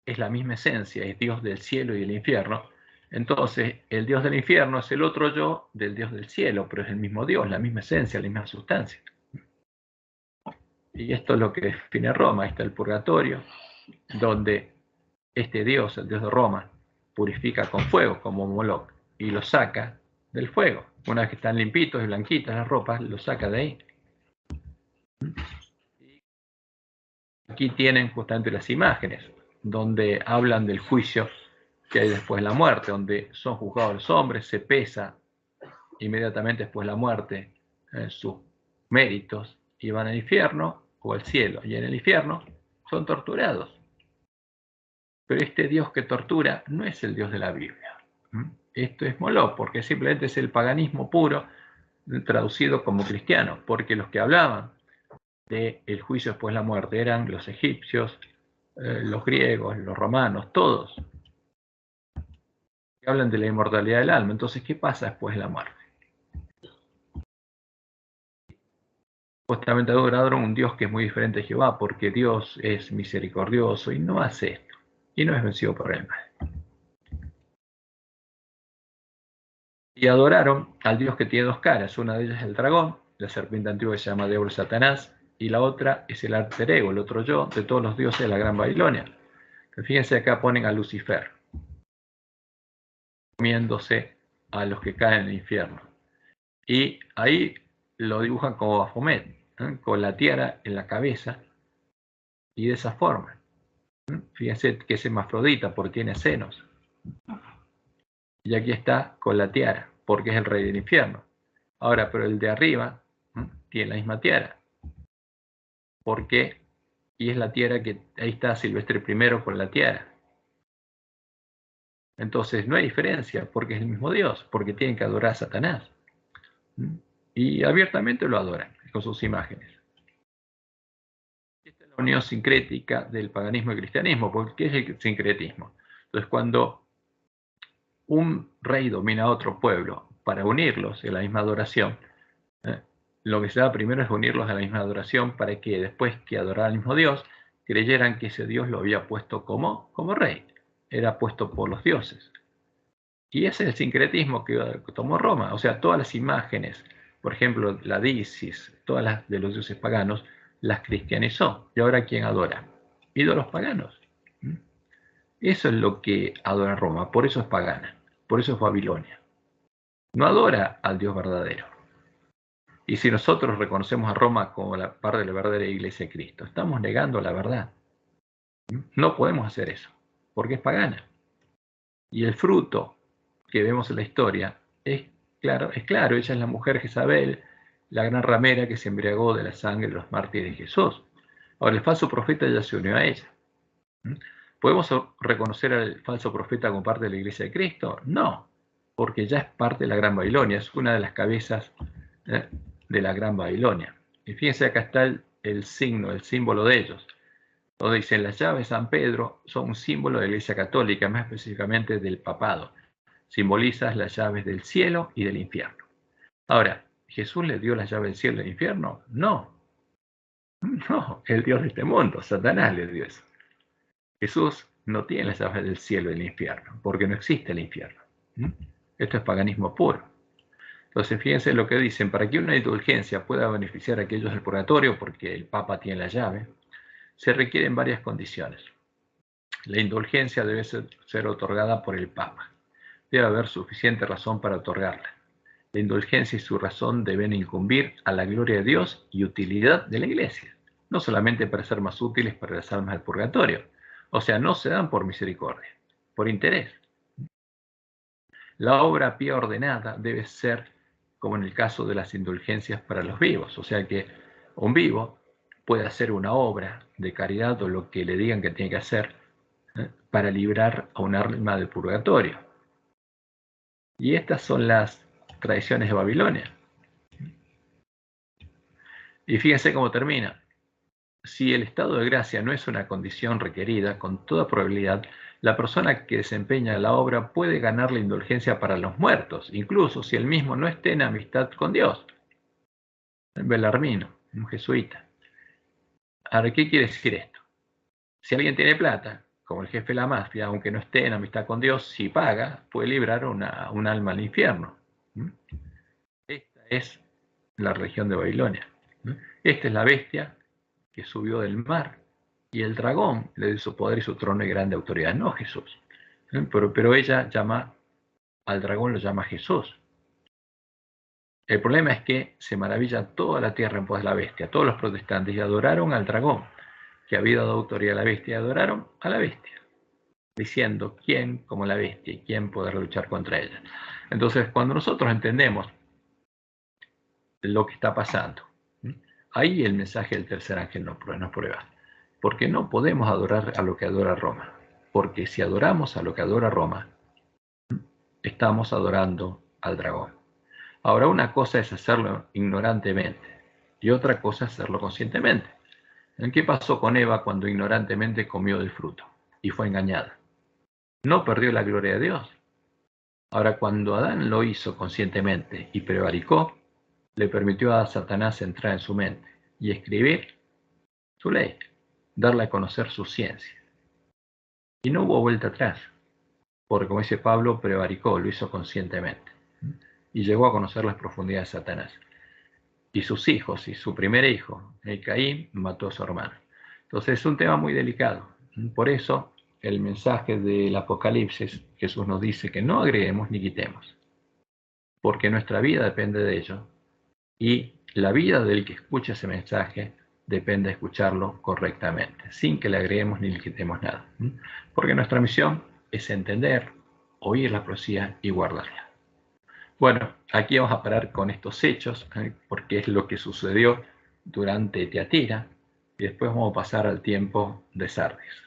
es la misma esencia, es Dios del cielo y del infierno, entonces el Dios del infierno es el otro yo del Dios del cielo, pero es el mismo Dios, la misma esencia, la misma sustancia. Y esto es lo que define Roma. Ahí está el purgatorio, donde este Dios, el Dios de Roma, purifica con fuego, como Moloch, y los saca del fuego. Una vez que están limpitos y blanquitas las ropas, los saca de ahí. Aquí tienen justamente las imágenes, donde hablan del juicio que hay después de la muerte, donde son juzgados los hombres, se pesa inmediatamente después de la muerte sus méritos y van al infierno o al cielo. Y en el infierno son torturados. Pero este Dios que tortura no es el Dios de la Biblia. Esto es Moloch, porque simplemente es el paganismo puro traducido como cristiano, porque los que hablaban del juicio después de la muerte eran los egipcios, los griegos, los romanos, todos. Que hablan de la inmortalidad del alma. Entonces, ¿qué pasa después de la muerte? Justamente adoraron un Dios que es muy diferente de Jehová, porque Dios es misericordioso y no hace esto, y no es vencido por el mal. Y adoraron al Dios que tiene dos caras. Una de ellas es el dragón, la serpiente antigua que se llama Diablo Satanás, y la otra es el alter ego, el otro yo, de todos los dioses de la Gran Babilonia. Fíjense, acá ponen a Lucifer, comiéndose a los que caen en el infierno. Y ahí lo dibujan como Baphomet, con la tiara en la cabeza, y de esa forma. Fíjense que es hermafrodita porque tiene senos. Y aquí está con la tiara, porque es el rey del infierno. Ahora, pero el de arriba tiene la misma tiara. ¿Por qué? Y es la tiara que ahí está Silvestre I con la tiara. Entonces no hay diferencia, porque es el mismo Dios, porque tienen que adorar a Satanás. Y abiertamente lo adoran con sus imágenes. Esta es la unión sincrética del paganismo y cristianismo, porque ¿qué es el sincretismo? Entonces, cuando un rey domina a otro pueblo para unirlos en la misma adoración, lo que se da primero es unirlos a la misma adoración para que después que adoraran al mismo Dios, creyeran que ese Dios lo había puesto como rey. Era puesto por los dioses. Y ese es el sincretismo que tomó Roma. O sea, todas las imágenes, por ejemplo, la Isis, todas las de los dioses paganos, las cristianizó. ¿Y ahora quién adora? Ídolos paganos. Eso es lo que adora Roma. Por eso es pagana. Por eso es Babilonia. No adora al Dios verdadero. Y si nosotros reconocemos a Roma como la parte de la verdadera iglesia de Cristo, estamos negando la verdad. No podemos hacer eso, porque es pagana. Y el fruto que vemos en la historia es claro, ella es la mujer Jezabel, la gran ramera que se embriagó de la sangre de los mártires de Jesús. Ahora, el falso profeta ya se unió a ella. ¿Podemos reconocer al falso profeta como parte de la iglesia de Cristo? No, porque ya es parte de la Gran Babilonia, es una de las cabezas de la Gran Babilonia. Y fíjense, acá está el signo, el símbolo de ellos. Donde dicen las llaves de San Pedro son un símbolo de la Iglesia Católica, más específicamente del papado. Simbolizan las llaves del cielo y del infierno. Ahora, ¿Jesús le dio las llaves del cielo y del infierno? No. No, el Dios de este mundo, Satanás le dio eso. Jesús no tiene las llaves del cielo y del infierno, porque no existe el infierno. Esto es paganismo puro. Entonces, fíjense lo que dicen, para que una indulgencia pueda beneficiar a aquellos del purgatorio, porque el Papa tiene la llave, se requieren varias condiciones. La indulgencia debe ser otorgada por el Papa. Debe haber suficiente razón para otorgarla. La indulgencia y su razón deben incumbir a la gloria de Dios y utilidad de la Iglesia, no solamente para ser más útiles para las almas del purgatorio. O sea, no se dan por misericordia, por interés. La obra pía ordenada debe ser como en el caso de las indulgencias para los vivos. O sea que un vivo puede hacer una obra de caridad o lo que le digan que tiene que hacer para librar a un alma del purgatorio. Y estas son las tradiciones de Babilonia. Y fíjense cómo termina. Si el estado de gracia no es una condición requerida, con toda probabilidad, la persona que desempeña la obra puede ganar la indulgencia para los muertos, incluso si él mismo no esté en amistad con Dios. Bellarmino, un jesuita. Ahora, ¿qué quiere decir esto? Si alguien tiene plata, como el jefe de la mafia, aunque no esté en amistad con Dios, si paga, puede librar un alma al infierno. Esta es la religión de Babilonia. Esta es la bestia que subió del mar, y el dragón le dio su poder y su trono y grande autoridad, no Jesús. Pero ella llama al dragón, lo llama Jesús. El problema es que se maravilla toda la tierra en pos de la bestia. Todos los protestantes y adoraron al dragón, que había dado autoridad a la bestia, y adoraron a la bestia, diciendo, ¿quién como la bestia y quién podrá luchar contra ella? Entonces, cuando nosotros entendemos lo que está pasando, ahí el mensaje del tercer ángel nos prueba. Porque no podemos adorar a lo que adora Roma. Porque si adoramos a lo que adora Roma, estamos adorando al dragón. Ahora, una cosa es hacerlo ignorantemente y otra cosa es hacerlo conscientemente. ¿Qué pasó con Eva cuando ignorantemente comió del fruto y fue engañada? No perdió la gloria de Dios. Ahora, cuando Adán lo hizo conscientemente y prevaricó, le permitió a Satanás entrar en su mente y escribir su ley, darle a conocer su ciencia. Y no hubo vuelta atrás, porque como dice Pablo, prevaricó, lo hizo conscientemente. Y llegó a conocer las profundidades de Satanás. Y sus hijos, y su primer hijo, Caín, mató a su hermano. Entonces es un tema muy delicado. Por eso el mensaje del Apocalipsis, Jesús nos dice que no agreguemos ni quitemos, porque nuestra vida depende de ello, y la vida del que escucha ese mensaje depende de escucharlo correctamente, sin que le agreguemos ni le quitemos nada. Porque nuestra misión es entender, oír la profecía y guardarla. Bueno, aquí vamos a parar con estos hechos, porque es lo que sucedió durante Teatira, y después vamos a pasar al tiempo de Sardis.